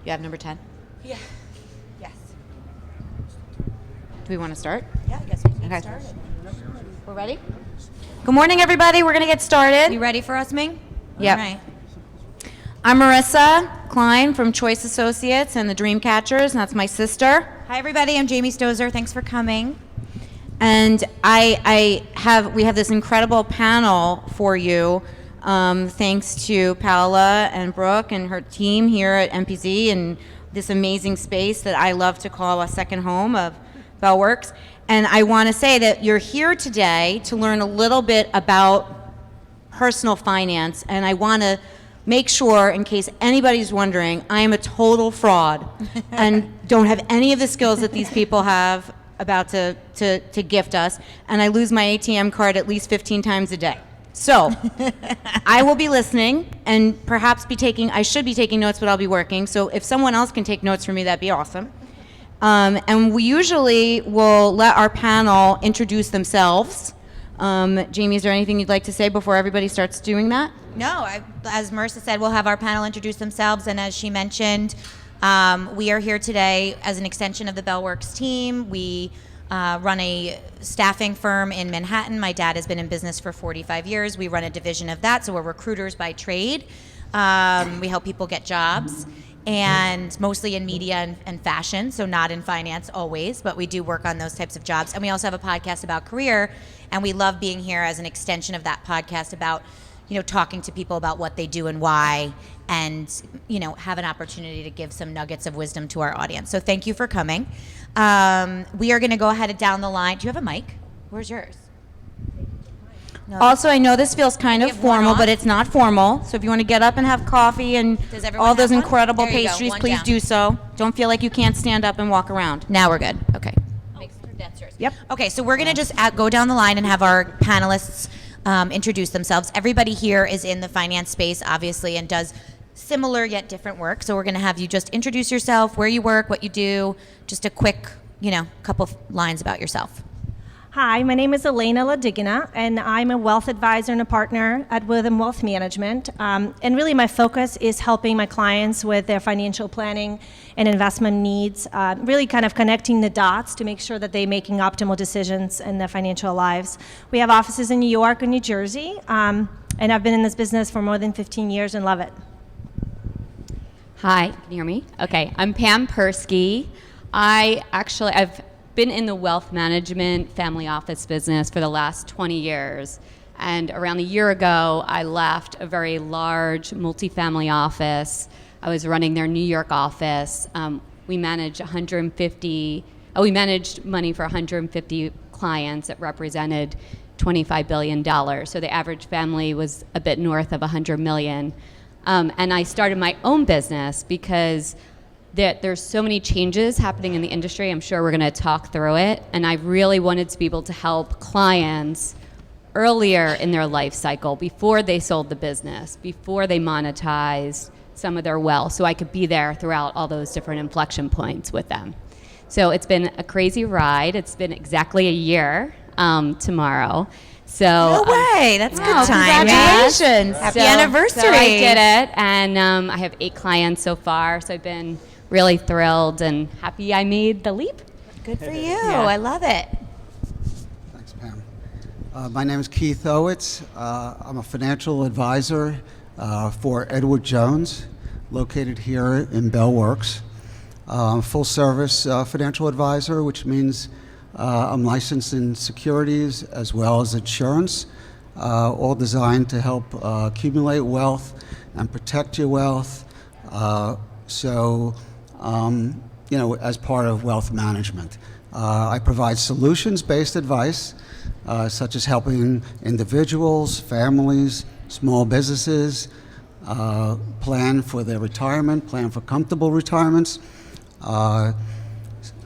You have number 10? Yeah. Yes. Do we want to start? Yeah, I guess we can Okay. get started. We're ready? Good morning, everybody. We're going to get started. You ready for us, Ming? Yep. All right. I'm Marissa Klein from Choice Associates and the Dreamcatchers, and that's my sister. Hi, everybody. I'm Jamie Stozer. Thanks for coming. And we have this incredible panel for you, thanks to Paola and Brooke and her team here at MPZ and this amazing space that I love to call a second home of Bellworks. And I want to say that you're here today to learn a little bit about personal finance, and I want to make sure, in case anybody's wondering, I am a total fraud and don't have any of the skills that these people have about to gift us, and I lose my ATM card at least 15 times a day. So I will be listening and perhaps I should be taking notes, but I'll be working. So if someone else can take notes for me, that'd be awesome. And we usually will let our panel introduce themselves. Jamie, is there anything you'd like to say before everybody starts doing that? No, as Marissa said, we'll have our panel introduce themselves, and as she mentioned, we are here today as an extension of the Bellworks team. We run a staffing firm in Manhattan. My dad has been in business for 45 years. We run a division of that, so we're recruiters by trade. We help people get jobs, and mostly in media and fashion, so not in finance always, but we do work on those types of jobs. And we also have a podcast about career, and we love being here as an extension of that podcast about, talking to people about what they do and why, and, have an opportunity to give some nuggets of wisdom to our audience. So thank you for coming. We are going to go ahead and down the line. Do you have a mic? Where's yours? No, Also, I know this feels kind of have one formal, on? but it's not formal. So if you want to get up and have coffee and Does everyone all those have one? incredible There you go, pastries, one please down. do so. Don't feel like you can't stand up and walk around. Now we're good. Okay. That's yours. Yep. Okay, so we're going to just go down the line and have our panelists introduce themselves. Everybody here is in the finance space, obviously, and does similar yet different work. So we're going to have you just introduce yourself, where you work, what you do, just a quick, couple lines about yourself. Hi, my name is Elena Ladigina, and I'm a wealth advisor and a partner at Witham Wealth Management. And really my focus is helping my clients with their financial planning and investment needs, really kind of connecting the dots to make sure that they're making optimal decisions in their financial lives. We have offices in New York and New Jersey, and I've been in this business for more than 15 years and love it. Hi, can you hear me? Okay, I'm Pam Persky. I've been in the wealth management family office business for the last 20 years. And around a year ago, I left a very large multifamily office. I was running their New York office. We managed money for 150 clients. It represented $25 billion. So the average family was a bit north of 100 million. And I started my own business because there's so many changes happening in the industry. I'm sure we're going to talk through it. And I really wanted to be able to help clients earlier in their life cycle, before they sold the business, before they monetized some of their wealth, so I could be there throughout all those different inflection points with them. So it's been a crazy ride. It's been exactly a year tomorrow. So No way. That's good time. Congratulations. Happy anniversary. So I did it, and I have 8 clients so far, so I've been really thrilled and happy I made the leap. Good for you. I love it. Thanks, Pam. My name is Keith Owitz. I'm a financial advisor for Edward Jones, located here in Bellworks. Full service financial advisor, which means I'm licensed in securities as well as insurance, all designed to help accumulate wealth and protect your wealth. As part of wealth management. I provide solutions-based advice, such as helping individuals, families, small businesses plan for their retirement, plan for comfortable retirements,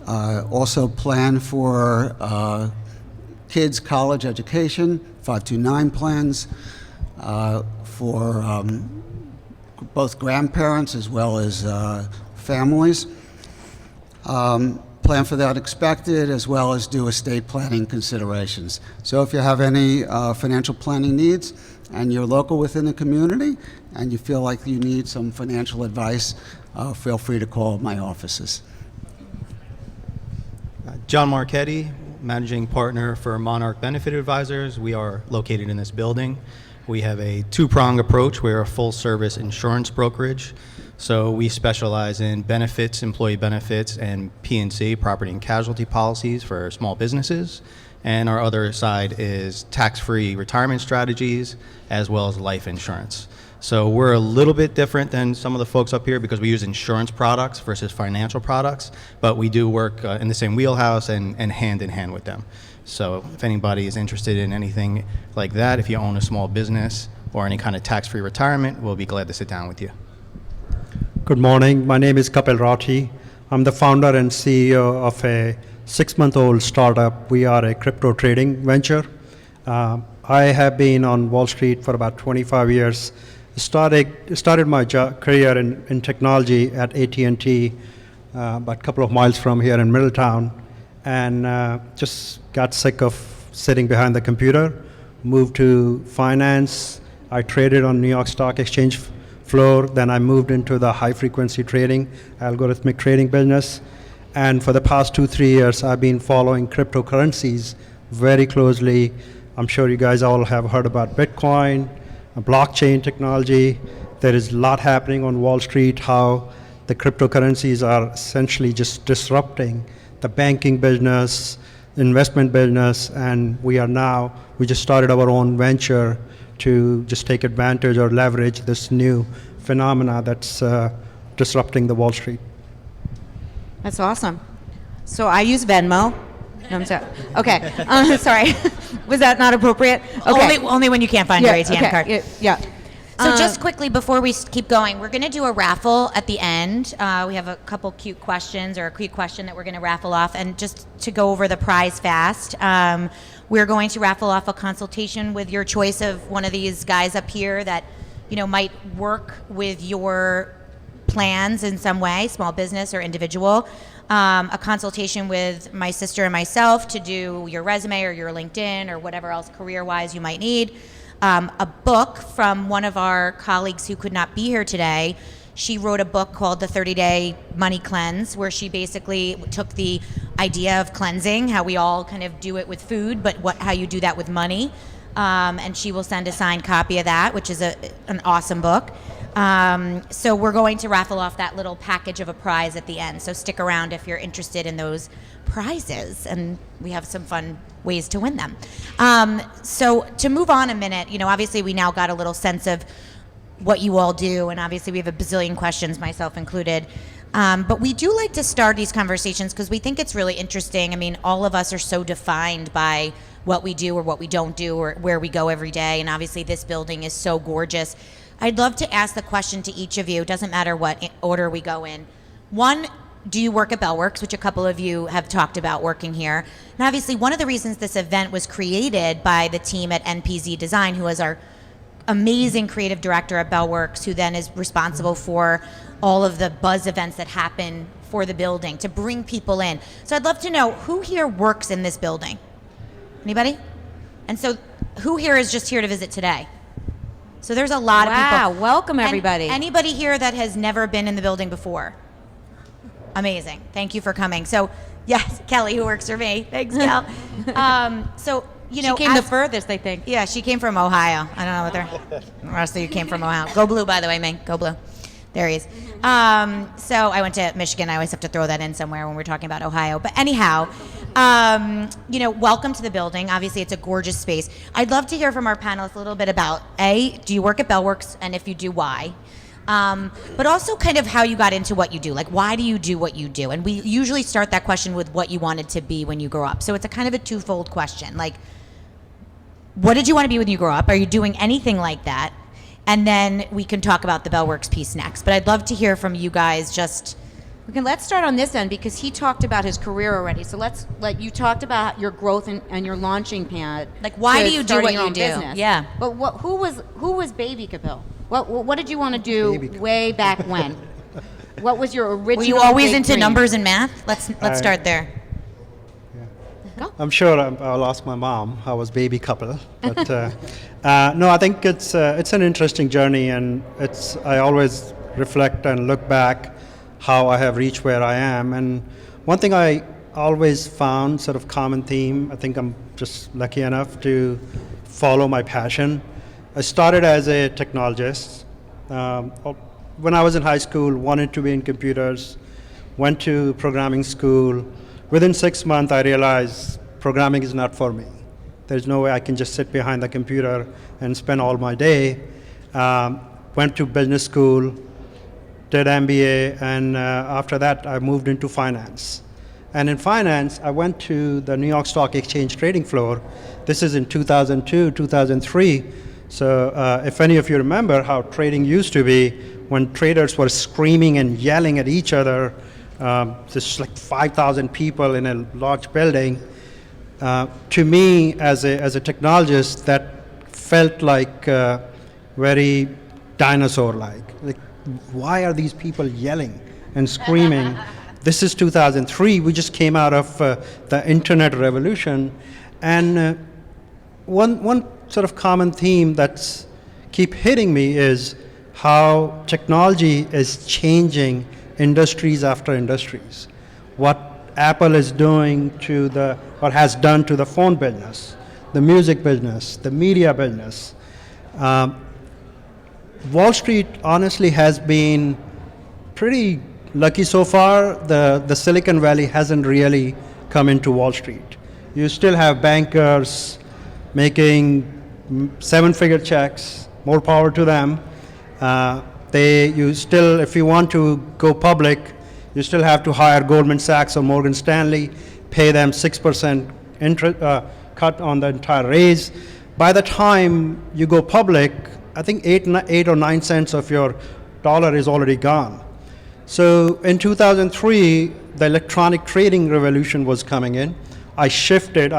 also plan for kids' college education, 529 plans, for both grandparents as well as families. Plan for the unexpected, as well as do estate planning considerations. So if you have any financial planning needs, and you're local within the community and you feel like you need some financial advice, feel free to call my offices. John Marchetti, Managing Partner for Monarch Benefit Advisors. We are located in this building. We have a two-pronged approach. We're a full-service insurance brokerage. So we specialize in benefits, employee benefits, and P&C, property and casualty policies for small businesses. And our other side is tax-free retirement strategies, as well as life insurance. So we're a little bit different than some of the folks up here because we use insurance products versus financial products, but we do work in the same wheelhouse and hand in hand with them. So if anybody is interested in anything like that, if you own a small business or any kind of tax-free retirement, we'll be glad to sit down with you. Good morning. My name is Kapil Rathi. I'm the founder and CEO of a 6-month-old startup. We are a crypto trading venture. I have been on Wall Street for about 25 years. Started my career in technology at AT&T, about a couple of miles from here in Middletown, and just got sick of sitting behind the computer, moved to finance. I traded on New York Stock Exchange floor, then I moved into the high-frequency trading, algorithmic trading business, and for the past 2-3 years, I've been following cryptocurrencies very closely. I'm sure you guys all have heard about Bitcoin, blockchain technology. There is a lot happening on Wall Street, how the cryptocurrencies are essentially just disrupting the banking business, investment business, and we just started our own venture to just take advantage or leverage this new phenomena that's disrupting the Wall Street. That's awesome. So I use Venmo. No, I'm sorry. Okay. Sorry. Was that not appropriate? Okay. Only when you can't find your ATM okay. card. Yeah. So just quickly before we keep going, we're going to do a raffle at the end. We have a couple cute questions or a cute question that we're going to raffle off. And just to go over the prize fast, we're going to raffle off a consultation with your choice of one of these guys up here that might work with your plans in some way, small business or individual. A consultation with my sister and myself to do your resume or your LinkedIn or whatever else career-wise you might need. A book from one of our colleagues who could not be here today. She wrote a book called The 30-Day Money Cleanse, where she basically took the idea of cleansing, how we all kind of do it with food, but how you do that with money. And she will send a signed copy of that, which is an awesome book. So we're going to raffle off that little package of a prize at the end. So stick around if you're interested in those prizes, and we have some fun ways to win them. So to move on a minute, obviously we now got a little sense of what you all do, and obviously we have a bazillion questions, myself included. But we do like to start these conversations because we think it's really interesting. I mean, all of us are so defined by what we do or what we don't do or where we go every day, and obviously this building is so gorgeous. I'd love to ask the question to each of you, it doesn't matter what order we go in. One, do you work at Bellworks, which a couple of you have talked about working here. And obviously one of the reasons this event was created by the team at NPZ Design, who is our amazing creative director at Bellworks, who then is responsible for all of the buzz events that happen for the building, to bring people in. So I'd love to know who here works in this building. Anybody? And so who here is just here to visit today? So there's a lot of people. Wow, welcome everybody. Anybody here that has never been in the building before? Amazing. Thank you for coming. So yes, Kelly, who works for me. Thanks, Kel. So, she came the furthest, I think. Yeah, she came from Ohio. I don't know what the rest of you came from Ohio. Go Blue, by the way, Ming. Go Blue. There he is. So I went to Michigan. I always have to throw that in somewhere when we're talking about Ohio. But anyhow, welcome to the building. Obviously, it's a gorgeous space. I'd love to hear from our panelists a little bit about, do you work at Bellworks? And if you do, why? But also kind of how you got into what you do. Like, why do you do what you do? And we usually start that question with what you wanted to be when you grow up. So it's a kind of a twofold question. Like, what did you want to be when you grow up? Are you doing anything like that? And then we can talk about the Bellworks piece next. But I'd love to hear from you guys just... Let's start on this end because he talked about his career already. So you talked about your growth and your launching pad. Like, why do you do what you do? Business. Yeah. But who was Baby Kapil? What did you want to do way back when? What was your original? Were you always big into dream? numbers and math? Let's start there. I'm sure I'll ask my mom. I was baby couple, but no, I think it's an interesting journey, and I always reflect and look back how I have reached where I am. And one thing I always found, sort of common theme, I think I'm just lucky enough to follow my passion. I started as a technologist. When I was in high school, wanted to be in computers, went to programming school. Within 6 months, I realized programming is not for me. There's no way I can just sit behind the computer and spend all my day. Went to business school, did MBA, and after that, I moved into finance. And in finance, I went to the New York Stock Exchange trading floor. This is in 2002, 2003. So if any of you remember how trading used to be, when traders were screaming and yelling at each other, just like 5,000 people in a large building. To me, as a technologist, that felt like very dinosaur-like. Like, why are these people yelling and screaming? This is 2003. We just came out of the internet revolution, and one sort of common theme that's keep hitting me is how technology is changing industries after industries. What Apple is doing or has done to the phone business, the music business, the media business. Wall Street honestly has been pretty lucky so far. The Silicon Valley hasn't really come into Wall Street. You still have bankers making 7-figure checks, more power to them. If you want to go public, you still have to hire Goldman Sachs or Morgan Stanley, pay them 6% cut on the entire raise. By the time you go public, I think 8 or 9 cents of your dollar is already gone. So in 2003, the electronic trading revolution was coming in. I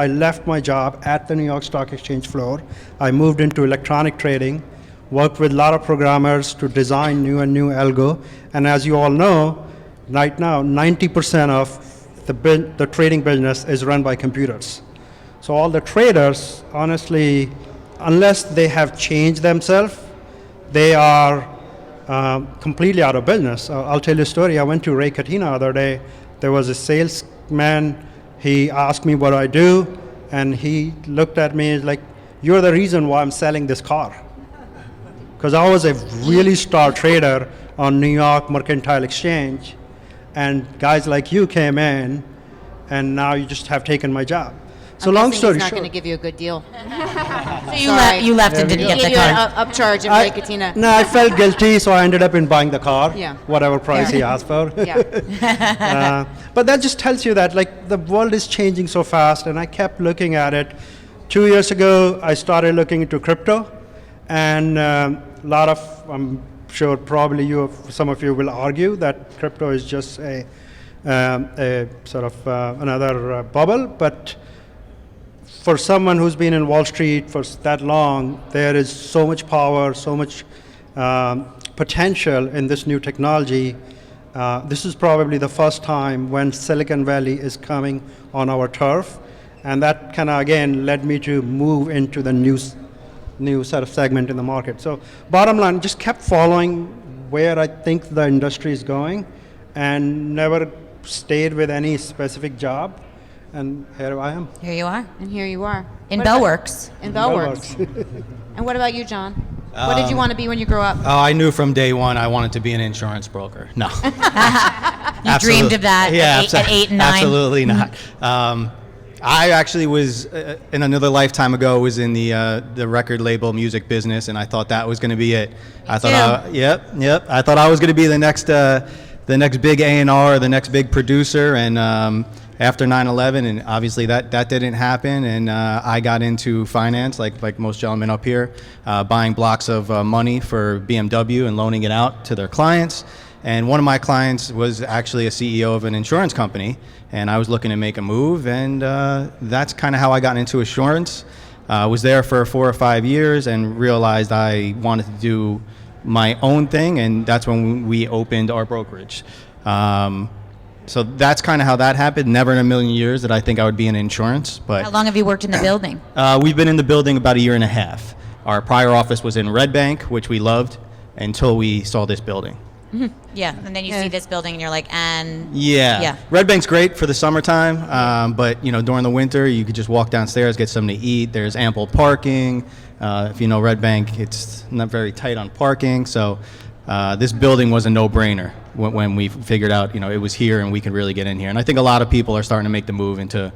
left my job at the New York Stock Exchange floor. I moved into electronic trading, worked with a lot of programmers to design new algo. And as you all know, right now, 90% of the trading business is run by computers. So all the traders, honestly, unless they have changed themselves, they are completely out of business. I'll tell you a story. I went to Ray Katina the other day. There was a salesman. He asked me what I do, and he looked at me like, "You're the reason why I'm selling this car." Because I was a really star trader on New York Mercantile Exchange, and guys like you came in, and now you just have taken my job. So long story he's not short, going to give you a good deal. So you left and didn't He get gave the you an car. upcharge in Ray Katina. No, I felt guilty, so I ended up in buying the car, Yeah. whatever price he asked for. Yeah. But that just tells you that like the world is changing so fast, and I kept looking at it. 2 years ago, I started looking into crypto, and I'm sure probably some of you will argue that crypto is just a sort of another bubble, but for someone who's been in Wall Street for that long, there is so much power, so much potential in this new technology. This is probably the first time when Silicon Valley is coming on our turf, and that kind of again led me to move into the new sort of segment in the market. So bottom line, just kept following where I think the industry is going, and never stayed with any specific job. And here I am. Here you are. And here you are. In What about- Bellworks. In Bellworks. And what about you, John? What did you want to be when you grew up? I knew from day one I wanted to be an insurance broker. No. You dreamed of that at 8 and 9. Absolutely not. I actually was, in another lifetime ago, was in the record label music business, and I thought that was going to be it. I thought, yep. I thought I was going to be the next big A&R, the next big producer, and after 9/11, and obviously that didn't happen, and I got into finance, like most gentlemen up here, buying blocks of money for BMW and loaning it out to their clients. And one of my clients was actually a CEO of an insurance company, and I was looking to make a move, and that's kind of how I got into insurance. Was there for 4 or 5 years and realized I wanted to do my own thing, and that's when we opened our brokerage. So that's kind of how that happened. Never in a million years did I think I would be in insurance. But How long have you worked in the building? we've been in the building about a year and a half. Our prior office was in Red Bank, which we loved, until we saw this building. Yeah, and then you see this building and you're like, and Yeah. Red Bank's great for the summertime, but during the winter you could just walk downstairs, get something to eat. There's ample parking. If you know Red Bank, it's not very tight on parking. So this building was a no-brainer when we figured out it was here and we could really get in here. And I think a lot of people are starting to make the move into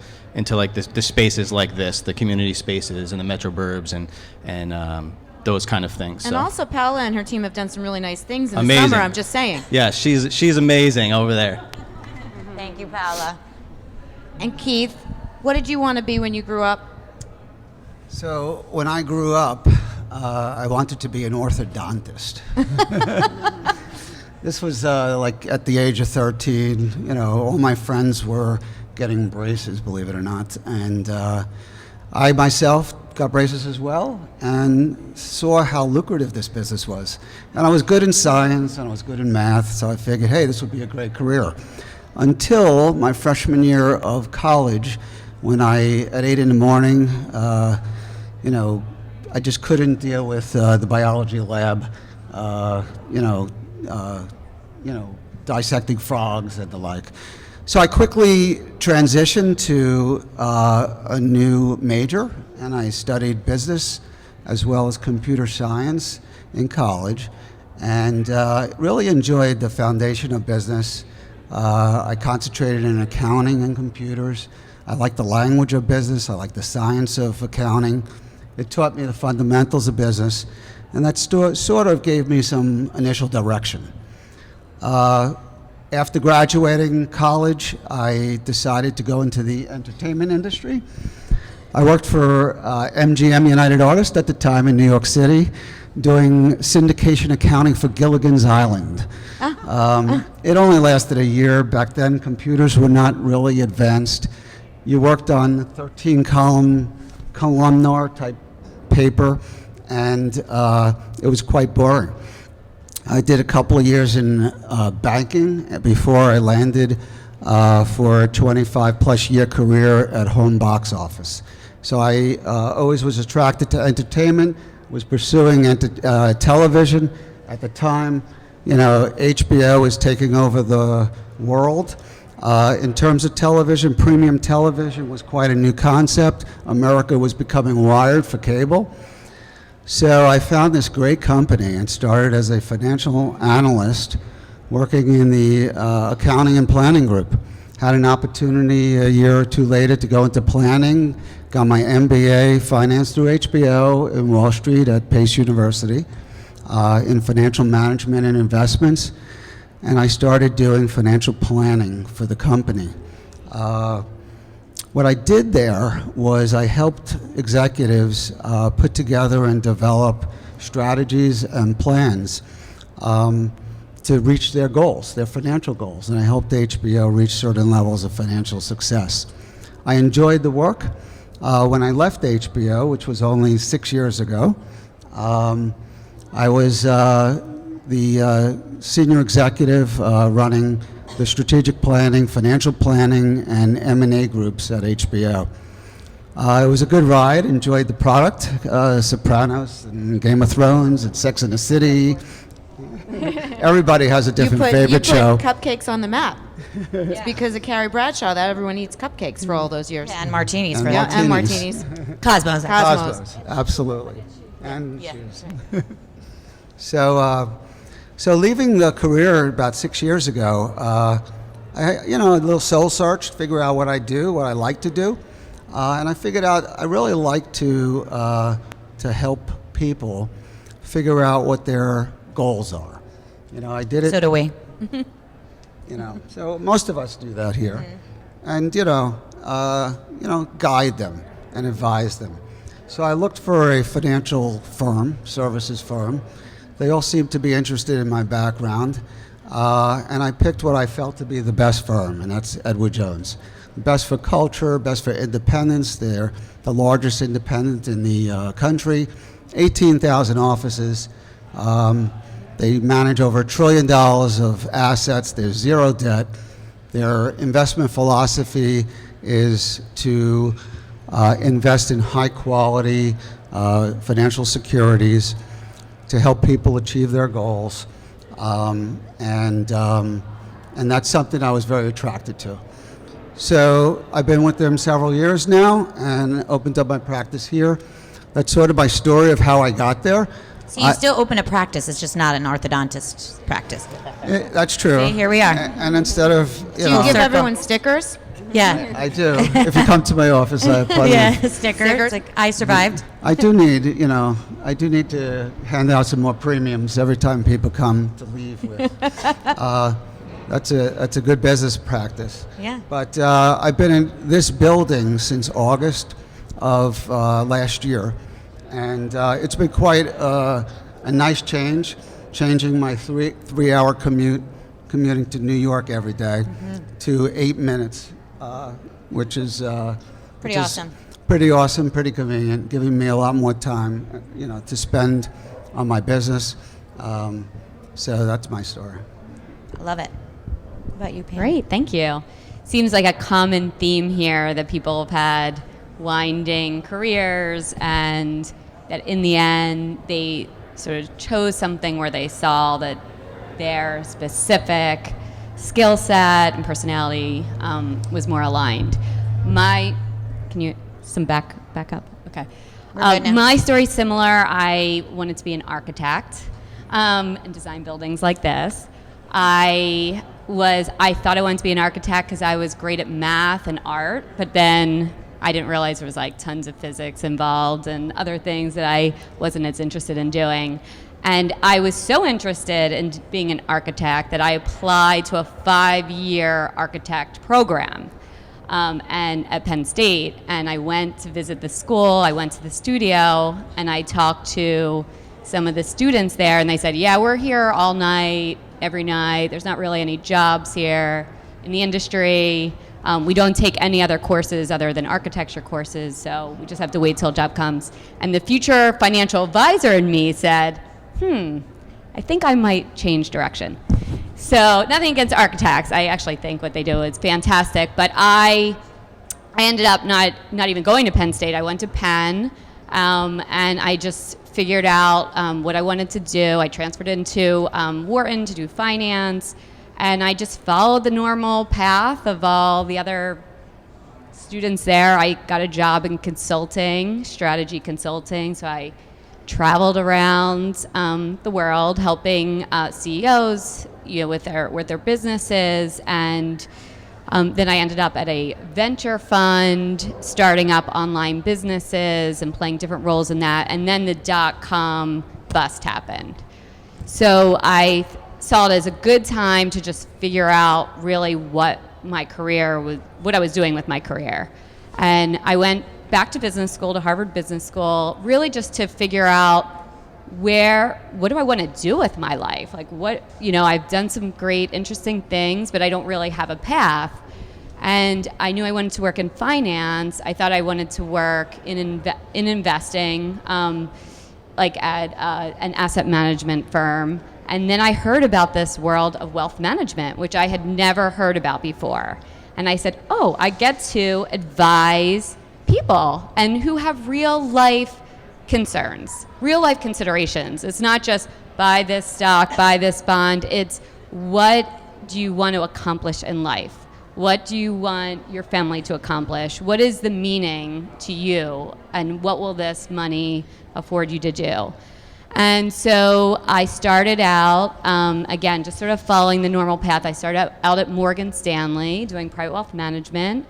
like the spaces like this, the community spaces and the metro burbs and those kind of things. And so. also, Paola and her team have done some really nice things in Amazing. the summer. I'm just saying. Yeah, she's amazing over there. thank you, Paola. And Keith, what did you want to be when you grew up? So when I grew up, I wanted to be an orthodontist. This was like at the age of 13. All my friends were getting braces, believe it or not, and I myself got braces as well and saw how lucrative this business was. And I was good in science and I was good in math, so I figured, hey, this would be a great career. Until my freshman year of college, when at 8 in the morning, I just couldn't deal with the biology lab, dissecting frogs and the like. So I quickly transitioned to a new major, and I studied business as well as computer science in college, and really enjoyed the foundation of business. I concentrated in accounting and computers. I like the language of business. I like the science of accounting. It taught me the fundamentals of business, and that sort of gave me some initial direction. After graduating college, I decided to go into the entertainment industry. I worked for MGM United Artists at the time in New York City, doing syndication accounting for Gilligan's Island. It only lasted a year. Back then, computers were not really advanced. You worked on 13-columnar type paper, and it was quite boring. I did a couple of years in banking before I landed for a 25-plus year career at home box office. So I always was attracted to entertainment, was pursuing television. At the time, HBO was taking over the world. In terms of television, premium television was quite a new concept. America was becoming wired for cable. So I found this great company and started as a financial analyst working in the accounting and planning group. Had an opportunity a year or two later to go into planning, got my MBA finance through HBO in Wall Street at Pace University in financial management and investments, and I started doing financial planning for the company. What I did there was I helped executives put together and develop strategies and plans to reach their goals, their financial goals, and I helped HBO reach certain levels of financial success. I enjoyed the work. When I left HBO, which was only 6 years ago, I was the senior executive running the strategic planning, financial planning, and M&A groups at HBO. It was a good ride, enjoyed the product, Sopranos and Game of Thrones and Sex and the City. Everybody has a different favorite show. You put cupcakes on the map. It's because of Carrie Bradshaw that everyone eats cupcakes for all those years. Yeah, and martinis And for Yeah, that. and martinis. Cosmos. Cosmos. Absolutely. And Yeah. shoes. So leaving the career about 6 years ago, I, a little soul search, figure out what I do, what I like to do, and I figured out I really like to help people figure out what their goals are. I did it. So do we. So most of us do that here, and guide them and advise them. So I looked for a financial firm, services firm. They all seemed to be interested in my background, and I picked what I felt to be the best firm, and that's Edward Jones. Best for culture, best for independence. They're the largest independent in the country, 18,000 offices. They manage over $1 trillion of assets. There's zero debt. Their investment philosophy is to invest in high quality financial securities to help people achieve their goals. And that's something I was very attracted to. So I've been with them several years now and opened up my practice here. That's sort of my story of how I got there. So you still open a practice, it's just not an orthodontist practice. That's true. See, here we are. And instead of, Do you give everyone stickers? Yeah. I do. If you come to my office, I have plenty. Yeah, stickers. Like, I survived. I do need to hand out some more premiums every time people come to leave with. That's a good business practice. Yeah. But I've been in this building since August of last year, and it's been quite a nice change, changing my three-hour commuting to New York every day to 8 minutes, which is Pretty awesome. Pretty awesome, pretty convenient, giving me a lot more time, to spend on my business. So that's my story. I love it. What about you, Pam? Great, thank you. Seems like a common theme here that people have had winding careers, and that in the end they sort of chose something where they saw that their specific skill set and personality was more aligned. Can you some back up? Okay. We're good now. My story's similar. I wanted to be an architect and design buildings like this. I thought I wanted to be an architect because I was great at math and art, but then I didn't realize there was like tons of physics involved and other things that I wasn't as interested in doing. And I was so interested in being an architect that I applied to a 5-year architect program and at Penn State. And I went to visit the school, I went to the studio, and I talked to some of the students there, and they said, yeah, we're here all night, every night. There's not really any jobs here in the industry. We don't take any other courses other than architecture courses, so we just have to wait till a job comes. And the future financial advisor in me said, I think I might change direction. So nothing against architects. I actually think what they do is fantastic, but I ended up not even going to Penn State. I went to Penn, and I just figured out what I wanted to do. I transferred into Wharton to do finance, and I just followed the normal path of all the other students there. I got a job in consulting, strategy consulting, so I traveled around the world helping CEOs, with their businesses, and then I ended up at a venture fund, starting up online businesses and playing different roles in that. And then the dot-com bust happened. So I saw it as a good time to just figure out really what I was doing with my career. And I went back to business school, to Harvard Business School, really just to figure out what do I want to do with my life? Like I've done some great, interesting things, but I don't really have a path. And I knew I wanted to work in finance. I thought I wanted to work in investing, like at an asset management firm. And then I heard about this world of wealth management, which I had never heard about before. And I said, oh, I get to advise people and who have real life concerns, real life considerations. It's not just buy this stock, buy this bond. It's what do you want to accomplish in life? What do you want your family to accomplish? What is the meaning to you? And what will this money afford you to do? And so I started out, again, just sort of following the normal path. I started out at Morgan Stanley doing private wealth management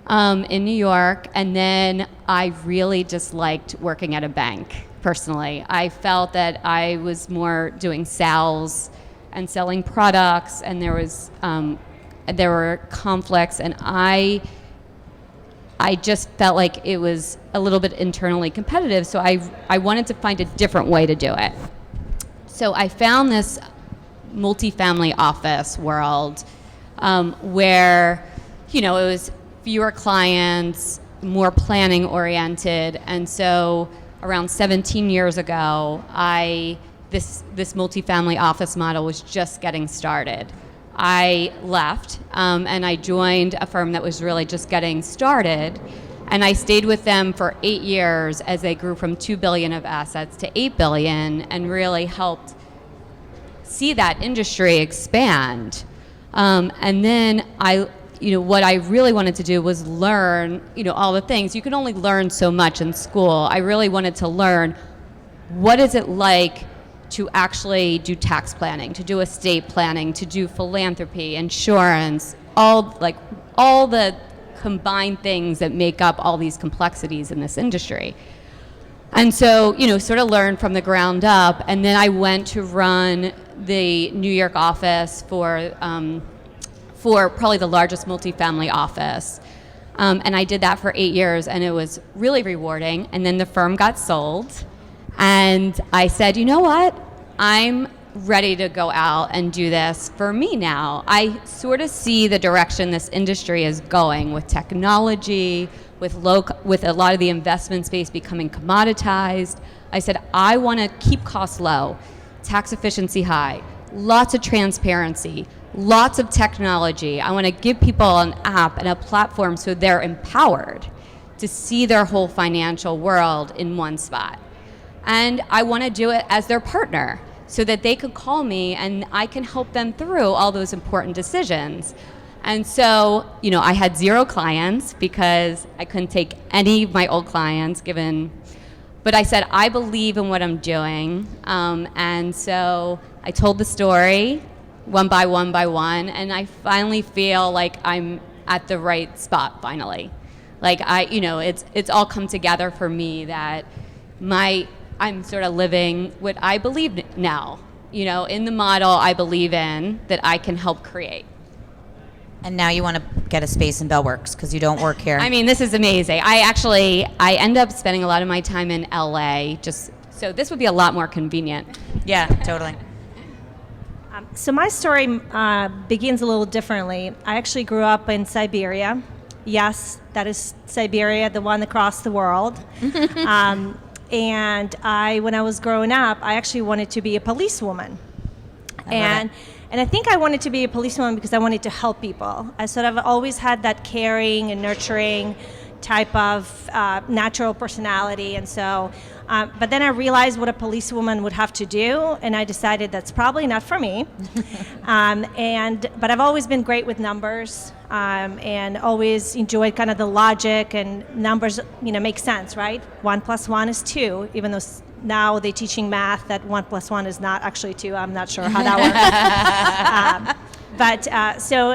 in New York. And then I really disliked working at a bank, personally. I felt that I was more doing sales and selling products, and there were conflicts, and I just felt like it was a little bit internally competitive, so I wanted to find a different way to do it. So I found this multifamily office world where, it was fewer clients, more planning oriented, and so around 17 years ago, this multifamily office model was just getting started. I left and I joined a firm that was really just getting started. And I stayed with them for 8 years as they grew from $2 billion of assets to $8 billion, and really helped see that industry expand. And then what I really wanted to do was learn, all the things. You can only learn so much in school. I really wanted to learn, what is it like to actually do tax planning, to do estate planning, to do philanthropy, insurance, all the combined things that make up all these complexities in this industry. And so, sort of learn from the ground up. And then I went to run the New York office for probably the largest multifamily office. And I did that for 8 years, and it was really rewarding. And then the firm got sold, and I said, you know what? I'm ready to go out and do this for me now. I sort of see the direction this industry is going with technology, with a lot of the investment space becoming commoditized. I said, I want to keep costs low, tax efficiency high, lots of transparency, lots of technology. I want to give people an app and a platform so they're empowered to see their whole financial world in one spot. And I want to do it as their partner so that they could call me and I can help them through all those important decisions. And so, I had 0 clients because I couldn't take any of my old clients but I said, I believe in what I'm doing. And so I told the story one by one, and I finally feel like I'm at the right spot finally. Like it's all come together for me that I'm sort of living what I believe now, in the model I believe in that I can help create. And now you want to get a space in Bellworks because you don't work here. I mean, this is amazing. I end up spending a lot of my time in LA, so this would be a lot more convenient. Yeah, totally. So my story begins a little differently. I actually grew up in Siberia. Yes, that is Siberia, the one across the world. And when I was growing up, I actually wanted to be a policewoman. And I think I wanted to be a policewoman because I wanted to help people. I sort of always had that caring and nurturing type of natural personality. And so, but then I realized what a policewoman would have to do, and I decided that's probably not for me. But I've always been great with numbers, and always enjoyed kind of the logic, and numbers, make sense, right? 1 + 1 is 2, even though now they're teaching math that 1 + 1 is not actually 2. I'm not sure how that works.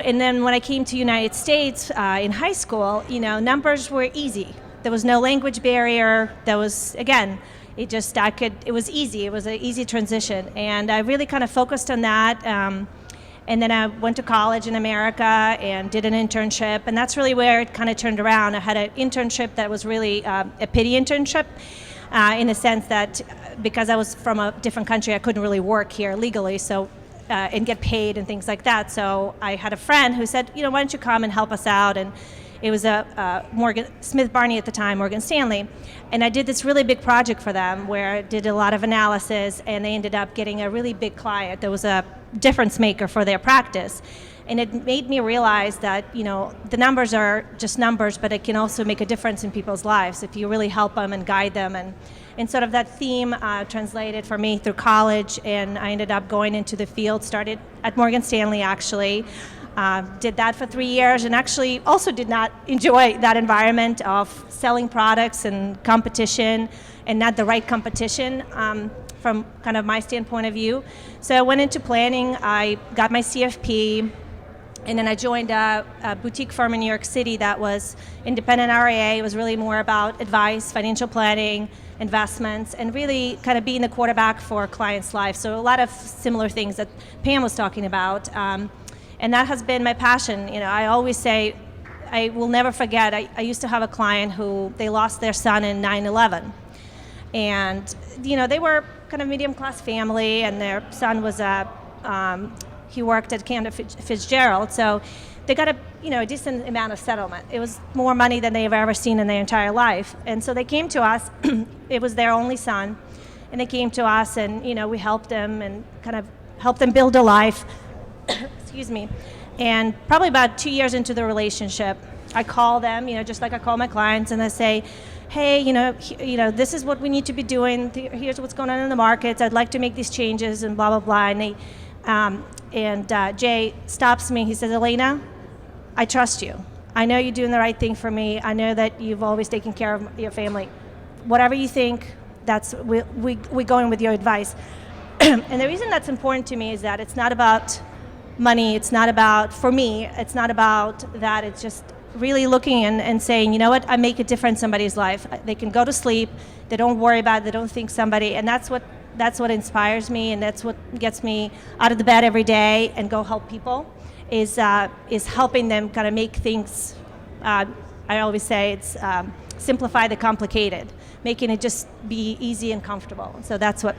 And then when I came to United States in high school, numbers were easy. There was no language barrier. There was, again, it was easy. It was an easy transition. And I really kind of focused on that. And then I went to college in America and did an internship. And that's really where it kind of turned around. I had an internship that was really a pity internship. In the sense that because I was from a different country, I couldn't really work here legally, and get paid and things like that. So I had a friend who said, why don't you come and help us out? And it was Morgan Smith Barney at the time, Morgan Stanley. And I did this really big project for them where I did a lot of analysis, and they ended up getting a really big client that was a difference maker for their practice. And it made me realize that, the numbers are just numbers, but it can also make a difference in people's lives if you really help them and guide them. And sort of that theme translated for me through college, and I ended up going into the field, started at Morgan Stanley actually, did that for 3 years, and actually also did not enjoy that environment of selling products and competition, and not the right competition. From kind of my standpoint of view. So I went into planning, I got my CFP, and then I joined a boutique firm in New York City that was independent RIA. It was really more about advice, financial planning, investments, and really kind of being the quarterback for clients' lives. So a lot of similar things that Pam was talking about. And that has been my passion. I always say, I will never forget, I used to have a client who, they lost their son in 9/11. And, they were kind of medium-class family, and their son was he worked at Cantor Fitzgerald, so they got a decent amount of settlement. It was more money than they've ever seen in their entire life. And so they came to us. It was their only son, and they came to us, and we helped them and kind of helped them build a life. excuse me. And probably about 2 years into the relationship, I call them, just like I call my clients, and I say, hey, this is what we need to be doing. Here's what's going on in the markets. I'd like to make these changes, and blah blah blah. And Jay stops me. He says, Elena, I trust you. I know you're doing the right thing for me. I know that you've always taken care of your family. Whatever you think, we go in with your advice. And the reason that's important to me is that it's not about money. It's not about, for me, it's not about that. It's just really looking and saying, you know what, I make a difference in somebody's life. They can go to sleep. They don't worry about it. They don't think somebody, and that's what inspires me, and that's what gets me out of the bed every day and go help people, is helping them kind of make things, I always say it's simplify the complicated, making it just be easy and comfortable. So that's what.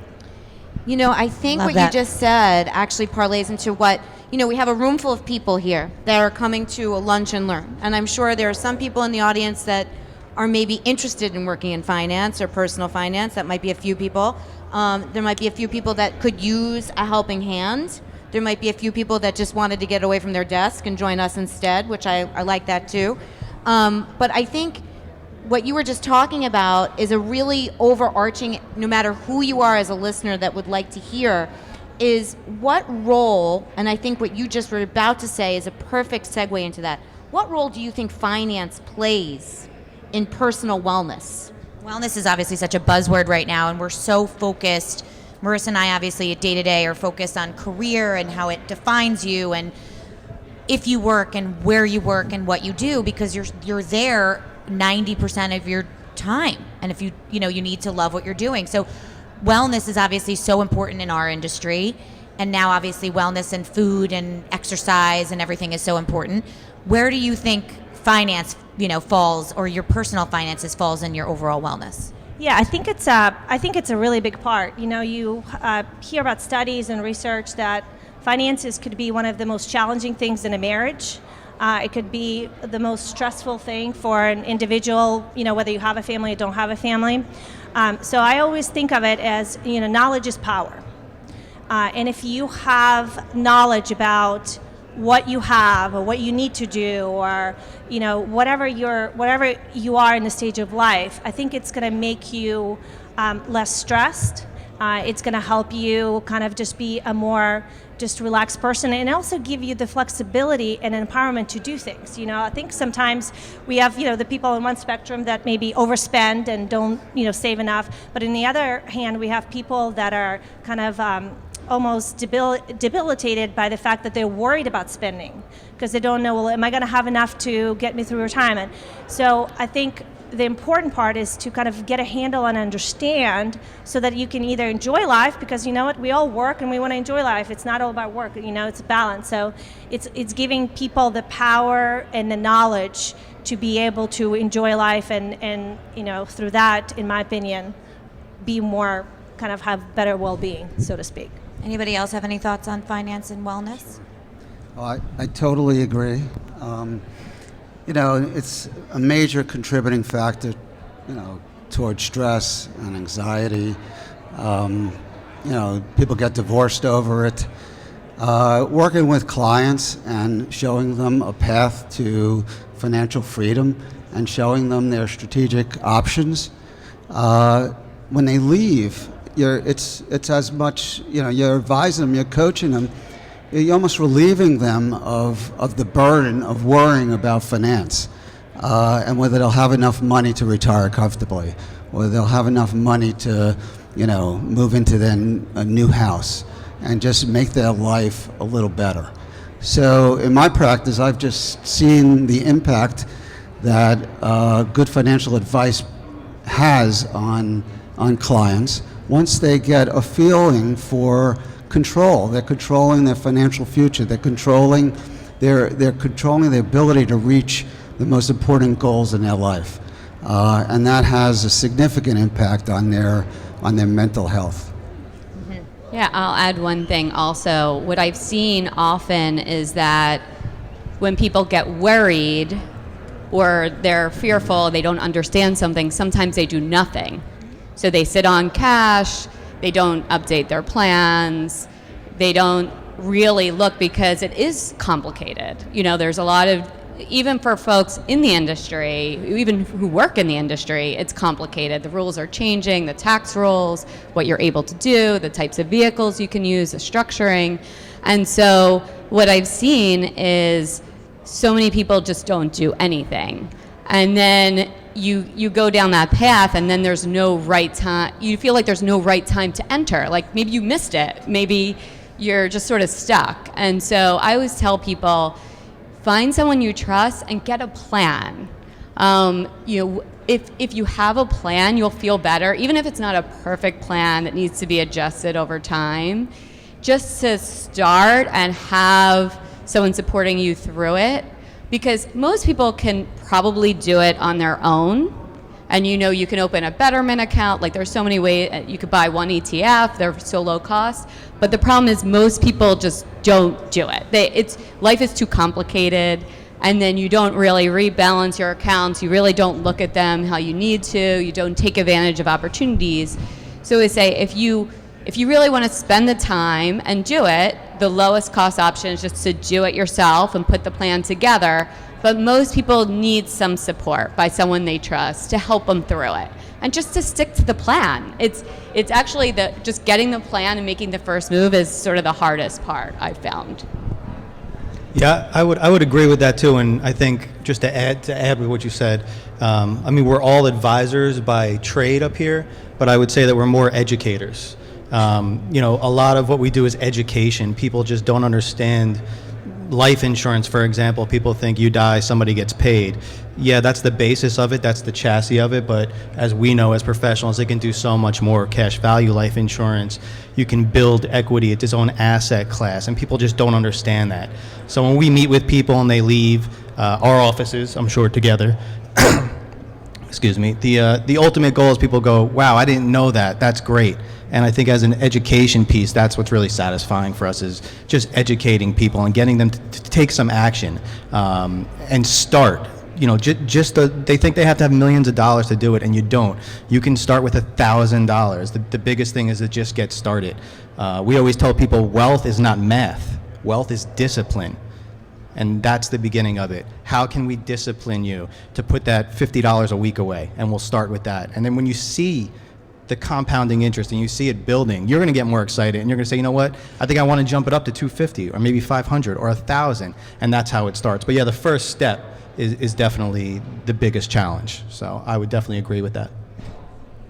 I think Love what that. you just said actually parlays into what, we have a room full of people here that are coming to a lunch and learn. And I'm sure there are some people in the audience that are maybe interested in working in finance or personal finance. That might be a few people. There might be a few people that could use a helping hand. There might be a few people that just wanted to get away from their desk and join us instead, which I like that too. But I think what you were just talking about is a really overarching, no matter who you are as a listener that would like to hear, is what role, and I think what you just were about to say is a perfect segue into that. What role do you think finance plays in personal wellness? Wellness is obviously such a buzzword right now, and we're so focused. Marissa and I obviously day to day are focused on career and how it defines you, and if you work and where you work and what you do, because you're there 90% of your time, and if you need to love what you're doing. So wellness is obviously so important in our industry, and now obviously wellness and food and exercise and everything is so important. Where do you think finance falls, or your personal finances falls in your overall wellness? Yeah, I think it's a really big part. You hear about studies and research that finances could be one of the most challenging things in a marriage. It could be the most stressful thing for an individual, whether you have a family or don't have a family. So I always think of it as, knowledge is power. And if you have knowledge about what you have or what you need to do, or whatever you are in the stage of life, I think it's going to make you less stressed. It's going to help you kind of just be a more just relaxed person, and also give you the flexibility and empowerment to do things. I think sometimes we have the people on one spectrum that maybe overspend and don't save enough, but on the other hand we have people that are kind of almost debilitated by the fact that they're worried about spending because they don't know, well, am I going to have enough to get me through retirement? So I think the important part is to kind of get a handle and understand so that you can either enjoy life, because we all work and we want to enjoy life. It's not all about work, it's a balance. So it's giving people the power and the knowledge to be able to enjoy life and through that, in my opinion, be more, kind of have better well-being, so to speak. Anybody else have any thoughts on finance and wellness? Oh, I totally agree. It's a major contributing factor, towards stress and anxiety. People get divorced over it. Working with clients and showing them a path to financial freedom and showing them their strategic options. When they leave, it's as much, you're advising them, you're coaching them, you're almost relieving them of the burden of worrying about finance, and whether they'll have enough money to retire comfortably, whether they'll have enough money to, move into a new house and just make their life a little better. So in my practice, I've just seen the impact that good financial advice has on clients once they get a feeling for control. They're controlling their financial future. They're controlling their ability to reach the most important goals in their life, and that has a significant impact on their mental health. Yeah, I'll add one thing also. What I've seen often is that when people get worried or they're fearful, they don't understand something, sometimes they do nothing. So they sit on cash, they don't update their plans, they don't really look, because it is complicated. You know, there's a lot of, even for folks in the industry, even who work in the industry, it's complicated. The rules are changing, the tax rules, what you're able to do, the types of vehicles you can use, the structuring. And so what I've seen is so many people just don't do anything. And then you go down that path, and then there's no right time. You feel like there's no right time to enter. Like maybe you missed it. Maybe you're just sort of stuck. And so I always tell people, find someone you trust and get a plan. You know, if you have a plan, you'll feel better, even if it's not a perfect plan that needs to be adjusted over time. Just to start and have someone supporting you through it, because most people can probably do it on their own. And you know, you can open a Betterment account. Like there's so many ways. You could buy one ETF. They're so low cost. But the problem is most people just don't do it. Life is too complicated, and then you don't really rebalance your accounts. You really don't look at them how you need to. You don't take advantage of opportunities. So I say, if you really want to spend the time and do it, the lowest cost option is just to do it yourself and put the plan together. But most people need some support by someone they trust to help them through it, and just to stick to the plan. It's actually just getting the plan and making the first move is sort of the hardest part, I've found. Yeah, I would agree with that too. And I think just to add with what you said, I mean, we're all advisors by trade up here, but I would say that we're more educators. You know, a lot of what we do is education. People just don't understand life insurance, for example. People think you die, somebody gets paid. Yeah, that's the basis of it, that's the chassis of it, but as we know as professionals, it can do so much more. Cash value life insurance, you can build equity, it's its own asset class, and people just don't understand that. So when we meet with people and they leave our offices, I'm sure together, excuse me, the ultimate goal is people go, wow, I didn't know that, that's great. And I think as an education piece, that's what's really satisfying for us, is just educating people and getting them to take some action and start. You know, they think they have to have millions of dollars to do it, and you don't. You can start with $1,000. The biggest thing is to just get started. We always tell people wealth is not math. Wealth is discipline. And that's the beginning of it. How can we discipline you to put that $50 a week away? And we'll start with that. And then when you see the compounding interest and you see it building, you're going to get more excited, and you're going to say, you know what, I think I want to jump it up to 250 or maybe 500 or 1,000, and that's how it starts. But yeah, the first step is definitely the biggest challenge. So I would definitely agree with that.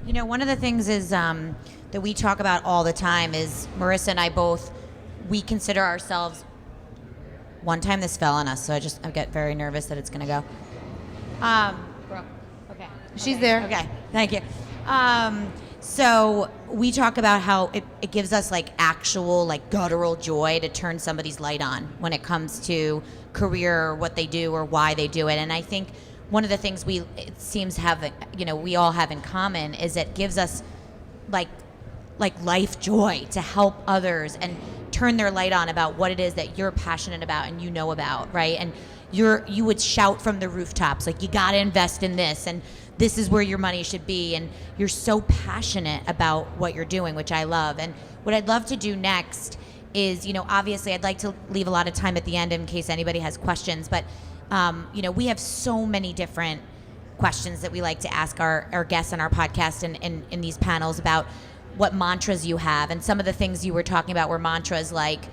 You know, one of the things is that we talk about all the time is Marissa and I both, we consider ourselves, one time this fell on us, so I get very nervous that it's going to go. Brooke, okay. She's there. Okay, thank you. So we talk about how it gives us like actual like guttural joy to turn somebody's light on when it comes to career or what they do or why they do it. And I think one of the things it seems we all have in common is it gives us like life joy to help others and turn their light on about what it is that you're passionate about and you know about, right? And you would shout from the rooftops like, you got to invest in this, and this is where your money should be, and you're so passionate about what you're doing, which I love. And what I'd love to do next is, obviously I'd like to leave a lot of time at the end in case anybody has questions, but we have so many different questions that we like to ask our guests on our podcast and in these panels about what mantras you have. And some of the things you were talking about were mantras like,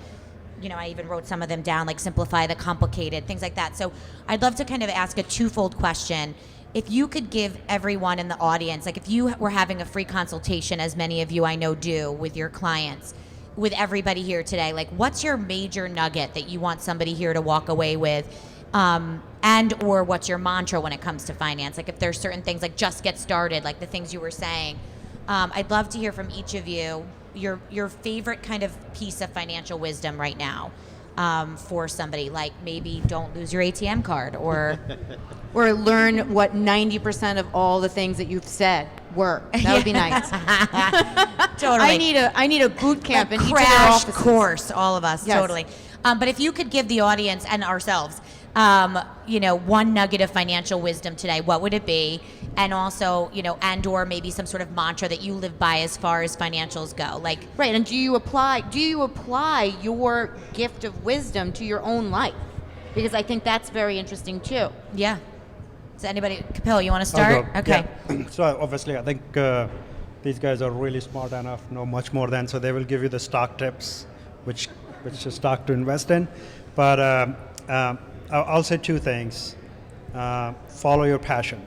I even wrote some of them down, like simplify the complicated, things like that. So I'd love to kind of ask a twofold question. If you could give everyone in the audience, like if you were having a free consultation, as many of you I know do with your clients, with everybody here today, like what's your major nugget that you want somebody here to walk away with? And or what's your mantra when it comes to finance? Like if there's certain things like just get started, like the things you were saying. I'd love to hear from each of you your favorite kind of piece of financial wisdom right now for somebody, like maybe don't lose your ATM card or learn what 90% of all the things that you've said were. That would be nice. Totally. I need a boot camp in each of their crash offices. course, all of us. Yes. Totally. But if you could give the audience and ourselves, one nugget of financial wisdom today, what would it be? and also, and or maybe some sort of mantra that you live by as far as financials go. Like, Right, and do you apply your gift of wisdom to your own life? Because I think that's very interesting too. yeah. Does anybody, Kapil, you want to I'll start? go. Okay. Yeah. So obviously, I think these guys are really smart enough, know much more than, so they will give you the stock tips, which stock to invest in. But I'll say two things. Follow your passion.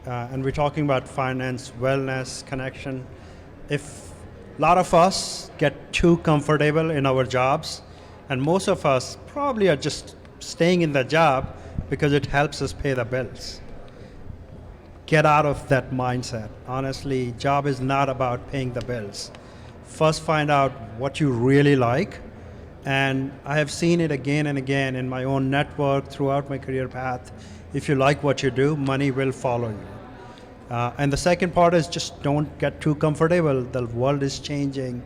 And we're talking about finance, wellness, connection. If a lot of us get too comfortable in our jobs, and most of us probably are just staying in the job because it helps us pay the bills. Get out of that mindset. Honestly, job is not about paying the bills. First find out what you really like. And I have seen it again and again in my own network throughout my career path. If you like what you do, money will follow you. And the second part is just don't get too comfortable. The world is changing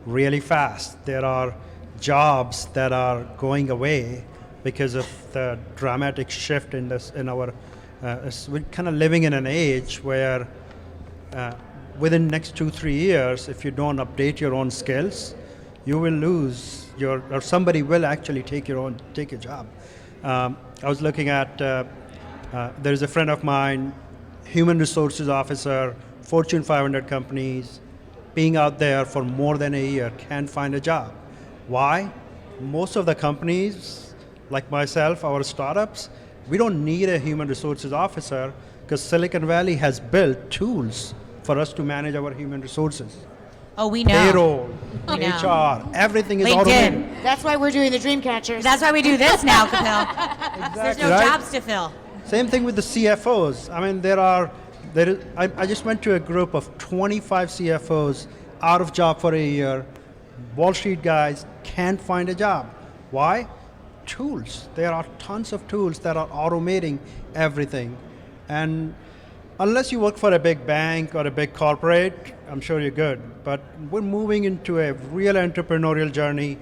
really fast. There are jobs that are going away because of the dramatic shift in our. We're kind of living in an age where within the next 2-3 years, if you don't update your own skills, you will lose or somebody will actually take your job. I was looking at, there's a friend of mine, human resources officer, Fortune 500 companies, being out there for more than a year, can't find a job. Why? Most of the companies, like myself, our startups, we don't need a human resources officer because Silicon Valley has built tools for us to manage our human resources. Oh, we know. Payroll, We know. HR, everything is LinkedIn. automated. That's why we're doing the Dreamcatchers. That's why we do this now, Kapil. There's no Right? jobs to fill. Same thing with the CFOs. I mean, I just went to a group of 25 CFOs out of job for a year. Wall Street guys can't find a job. Why? Tools. There are tons of tools that are automating everything. And unless you work for a big bank or a big corporate, I'm sure you're good. But we're moving into a real entrepreneurial journey.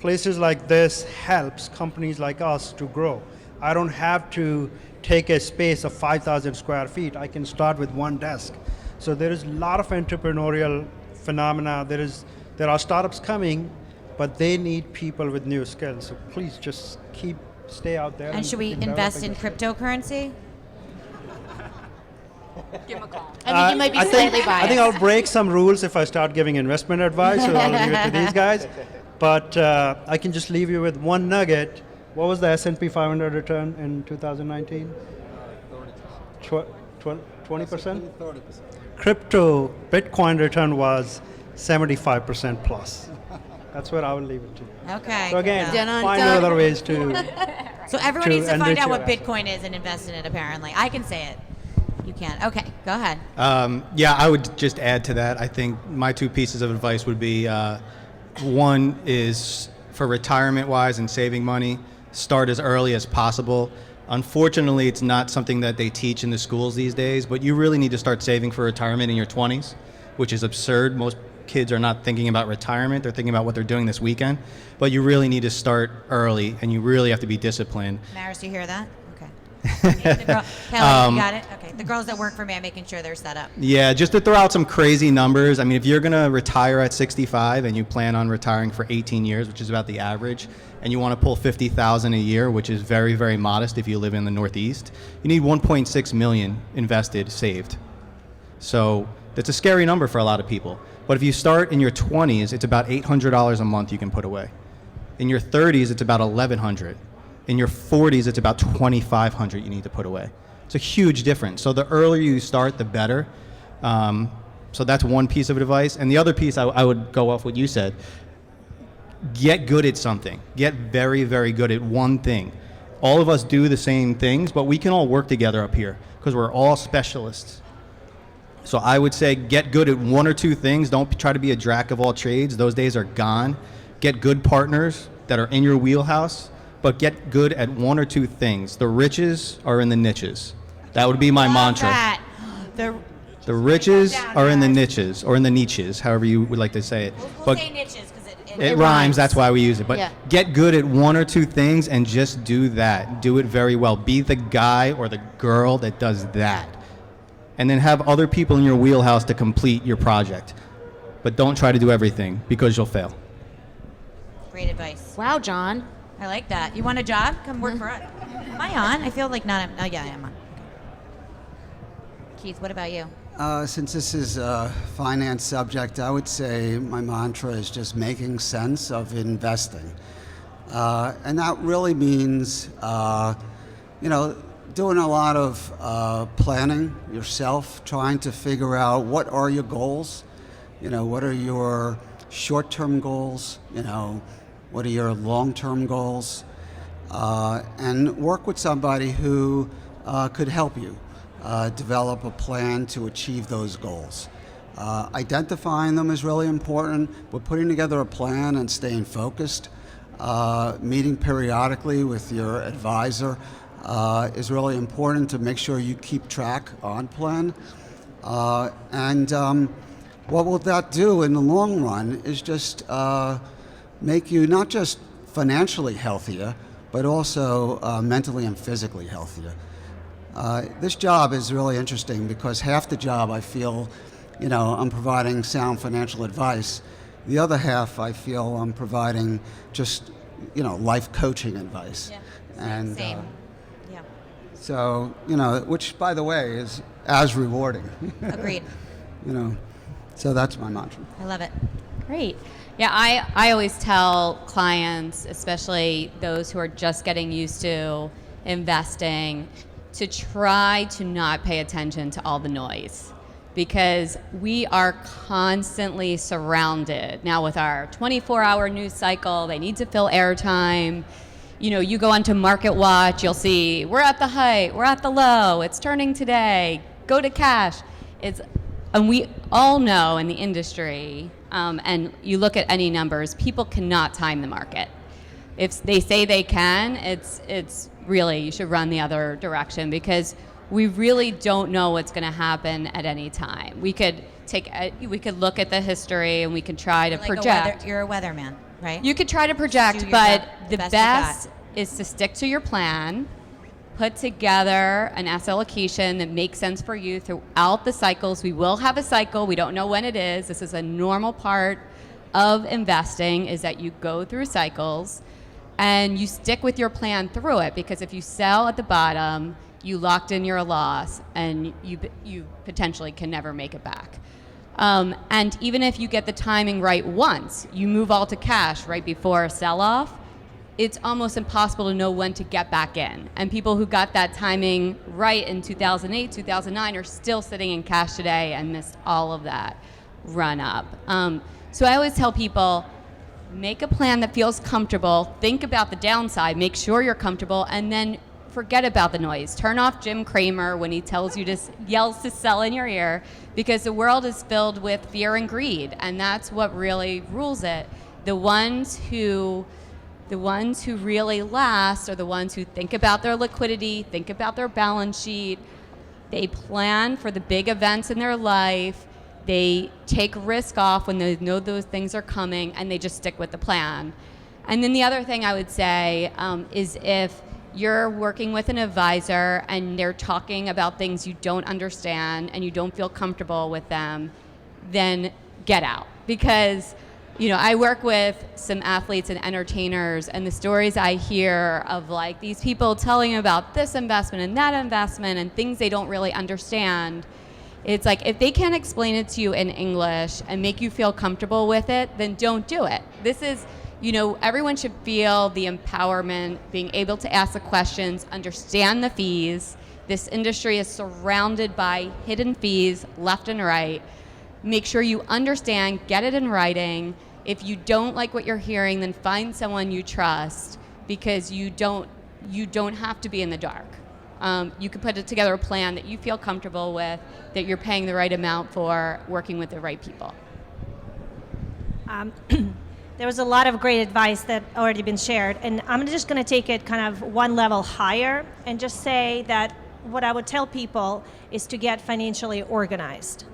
Places like this helps companies like us to grow. I don't have to take a space of 5,000 square feet. I can start with one desk. So there is a lot of entrepreneurial phenomena. There are startups coming, but they need people with new skills. So please just stay out there. And should we keep invest in developing. cryptocurrency? Give him a call. I think you might be slightly biased. I think I'll break some rules if I start giving investment advice, so I'll leave it to these guys. But I can just leave you with one nugget. What was the S&P 500 return in 2019? 20%? 30%. Crypto, Bitcoin return was 75% plus. That's where I will leave it to. Okay. So again, Dun, dun, find dun. other ways to. So everyone to needs to find enrich out your what assets. Bitcoin is and invest in it, apparently. I can say it. You can't. Okay, go ahead. Yeah, I would just add to that. I think my two pieces of advice would be one is for retirement wise and saving money, start as early as possible. Unfortunately, it's not something that they teach in the schools these days, but you really need to start saving for retirement in your 20s, which is absurd. Most kids are not thinking about retirement, they're thinking about what they're doing this weekend. But you really need to start early, and you really have to be disciplined. Maris, do you hear that? Okay. Kelly, you got it? Okay. The girls that work for me, I'm making sure they're set up. Yeah, just to throw out some crazy numbers. I mean, if you're going to retire at 65 and you plan on retiring for 18 years, which is about the average, and you want to pull $50,000 a year, which is very, very modest if you live in the Northeast, you need 1.6 million invested, saved. So that's a scary number for a lot of people. But if you start in your 20s, it's about $800 a month you can put away. In your 30s, it's about $1,100. In your 40s, it's about $2,500 you need to put away. It's a huge difference. So the earlier you start, the better. So that's one piece of advice. And the other piece, I would go off what you said. Get good at something. Get very, very good at one thing. All of us do the same things, but we can all work together up here because we're all specialists. So I would say get good at one or two things. Don't try to be a jack of all trades. Those days are gone. Get good partners that are in your wheelhouse, but get good at one or two things. The riches are in the niches. That would be my Love mantra. that. The riches are in the niches, or in the niches, however you would like to say it. We'll say niches because It rhymes, that's why we use it. But Yeah. get good at one or two things and just do that. Do it very well. Be the guy or the girl that does that. and then have other people in your wheelhouse to complete your project. But don't try to do everything because you'll fail. Great advice. Wow, John. I like that. You want a job? Come work for us. Am I on? I feel like not. Oh, yeah, I am on. Keith, what about you? Since this is a finance subject, I would say my mantra is just making sense of investing. And that really means, doing a lot of planning yourself, trying to figure out what are your goals, what are your short-term goals, what are your long-term goals, and work with somebody who could help you develop a plan to achieve those goals. Identifying them is really important, but putting together a plan and staying focused, meeting periodically with your advisor is really important to make sure you keep track on plan. What will that do in the long run is just make you not just financially healthier, but also mentally and physically healthier. This job is really interesting because half the job I feel, I'm providing sound financial advice. The other half I feel I'm providing just, life coaching advice. Yeah. And Same. Yeah. so, which by the way is as rewarding. Agreed. So that's my mantra. I love it. Great. Yeah, I always tell clients, especially those who are just getting used to investing, to try to not pay attention to all the noise, because we are constantly surrounded now with our 24-hour news cycle. They need to fill airtime. You go onto Market Watch, you'll see we're at the height, we're at the low, it's turning today, go to cash. And we all know in the industry, and you look at any numbers, people cannot time the market. If they say they can, it's really, you should run the other direction, because we really don't know what's going to happen at any time. We could look at the history and we can try to project. You're a weatherman, right? You could try to project, but the best is to stick to your plan, put together an asset allocation that makes sense for you throughout the cycles. We will have a cycle. We don't know when it is. This is a normal part of investing, is that you go through cycles and you stick with your plan through it, because if you sell at the bottom, you locked in your loss and you potentially can never make it back. And even if you get the timing right once, you move all to cash right before a sell-off, it's almost impossible to know when to get back in. And people who got that timing right in 2008, 2009 are still sitting in cash today and missed all of that run up. So I always tell people, make a plan that feels comfortable, think about the downside, make sure you're comfortable, and then forget about the noise. Turn off Jim Cramer when he tells you yells to sell in your ear, because the world is filled with fear and greed, and that's what really rules it. The ones who really last are the ones who think about their liquidity, think about their balance sheet, they plan for the big events in their life, they take risk off when they know those things are coming, and they just stick with the plan. And then the other thing I would say is if you're working with an advisor and they're talking about things you don't understand and you don't feel comfortable with them, then get out. Because I work with some athletes and entertainers, and the stories I hear of like these people telling about this investment and that investment and things they don't really understand, it's like if they can't explain it to you in English and make you feel comfortable with it, then don't do it. This is, everyone should feel the empowerment, being able to ask the questions, understand the fees. This industry is surrounded by hidden fees left and right. Make sure you understand, get it in writing. If you don't like what you're hearing, then find someone you trust, because you don't have to be in the dark. You can put together a plan that you feel comfortable with, that you're paying the right amount for, working with the right people. There was a lot of great advice that already been shared, and I'm just going to take it kind of one level higher and just say that what I would tell people is to get financially organized.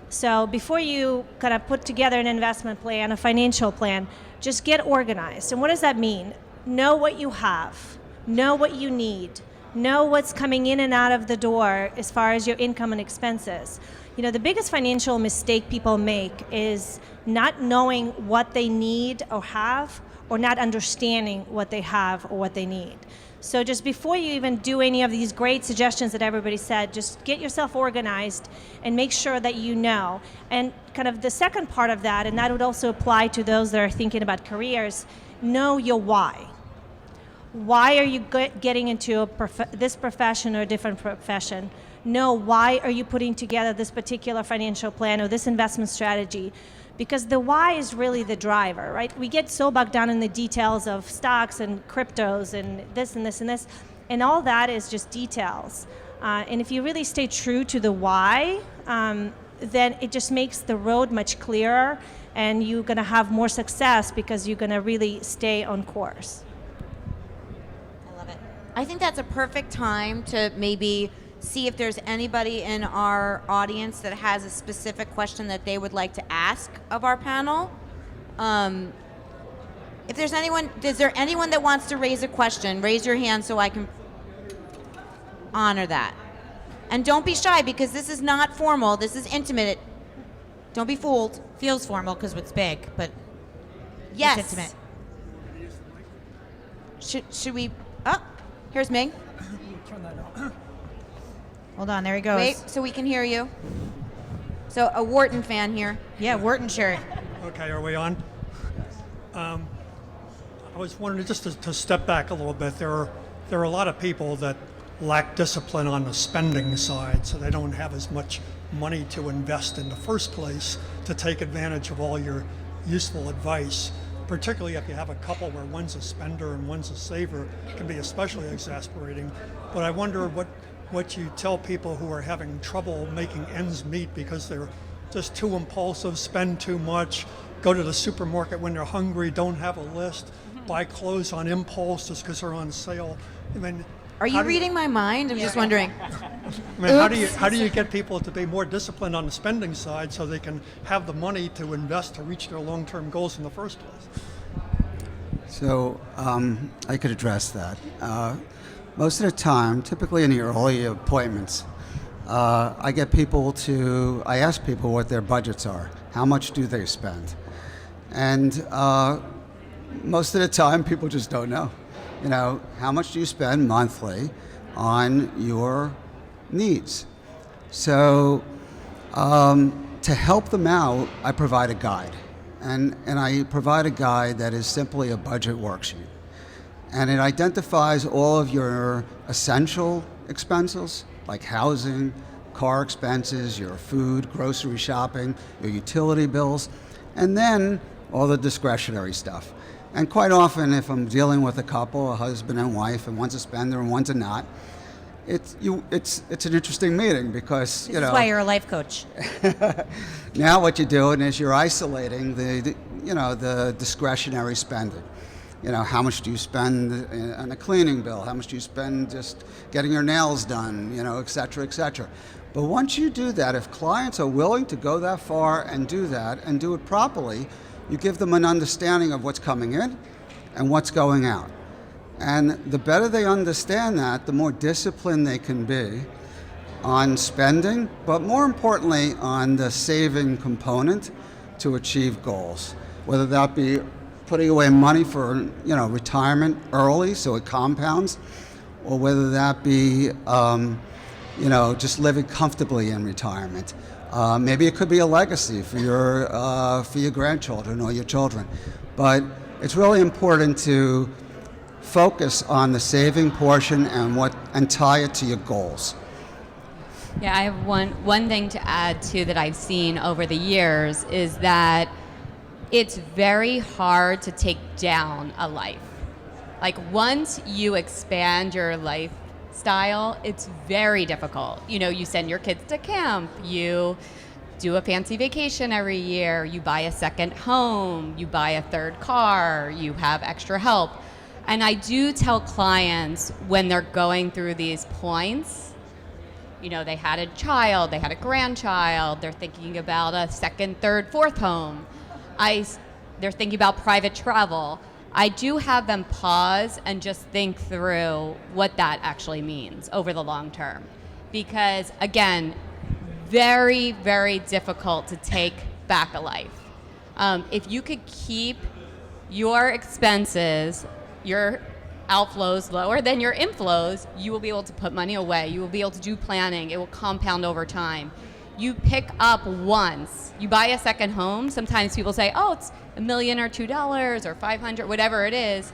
So before you kind of put together an investment plan, a financial plan, just get organized. And what does that mean? Know what you have, know what you need, Know what's coming in and out of the door as far as your income and expenses. You know, the biggest financial mistake people make is not knowing what they need or have, or not understanding what they have or what they need. So just before you even do any of these great suggestions that everybody said, just get yourself organized and make sure that you know. And kind of the second part of that, and that would also apply to those that are thinking about careers, know your why. Why are you getting into this profession or a different profession? Know why are you putting together this particular financial plan or this investment strategy? Because the why is really the driver, right? We get so bogged down in the details of stocks and cryptos and this and this and this, and all that is just details. And if you really stay true to the why, then it just makes the road much clearer, and you're going to have more success because you're going to really stay on course. I love it. I think that's a perfect time to maybe see if there's anybody in our audience that has a specific question that they would like to ask of our panel. If there's anyone, is there anyone that wants to raise a question? Raise your hand so I can honor that. And don't be shy, because this is not formal. This is intimate. Don't be fooled. Feels formal because it's big, but Yes. it's intimate. Should we? Oh, here's Ming. Hold on, there he goes. Wait, so we can hear you. So a Wharton fan here. Yeah, Wharton shirt. Okay, are we on? I was wondering, just to step back a little bit, there are a lot of people that lack discipline on the spending side, so they don't have as much money to invest in the first place to take advantage of all your useful advice. Particularly if you have a couple where one's a spender and one's a saver, it can be especially exasperating. But I wonder what you tell people who are having trouble making ends meet because they're just too impulsive, spend too much, go to the supermarket when they're hungry, don't have a list, buy clothes on impulse just because they're on sale. I mean, Are you reading my mind? I'm just wondering. I mean, how do you get people to be more disciplined on the spending side so they can have the money to invest to reach their long-term goals in the first place? So I could address that. Most of the time, typically in the early appointments, I ask people what their budgets are. How much do they spend? And most of the time, people just don't know. You know, how much do you spend monthly on your needs? So to help them out, I provide a guide. And I provide a guide that is simply a budget worksheet. And it identifies all of your essential expenses, like housing, car expenses, your food, grocery shopping, your utility bills, and then all the discretionary stuff. And quite often, if I'm dealing with a couple, a husband and wife, and one's a spender and one's a not, it's an interesting meeting because, This is why you're a life coach. now what you're doing is you're isolating the discretionary spending. You know, how much do you spend on a cleaning bill? How much do you spend just getting your nails done? You know, et cetera, et cetera. But once you do that, if clients are willing to go that far and do that and do it properly, you give them an understanding of what's coming in and what's going out. And the better they understand that, the more disciplined they can be on spending, but more importantly on the saving component to achieve goals, whether that be putting away money for retirement early so it compounds, or whether that be just living comfortably in retirement. Maybe it could be a legacy for your grandchildren or your children, but it's really important to focus on the saving portion and tie it to your goals. Yeah, I have one thing to add too that I've seen over the years is that it's very hard to take down a life. Like once you expand your lifestyle, it's very difficult. You know, you send your kids to camp, you do a fancy vacation every year, you buy a second home, you buy a third car, you have extra help. And I do tell clients when they're going through these points, you know, they had a child, they had a grandchild, they're thinking about a second, third, fourth home. They're thinking about private travel. I do have them pause and just think through what that actually means over the long term. Because again, very, very difficult to take back a life. If you could keep your expenses, your outflows lower than your inflows, you will be able to put money away. You will be able to do planning. It will compound over time. You pick up once, you buy a second home. Sometimes people say, oh, it's $1 million or $2 or 500, whatever it is.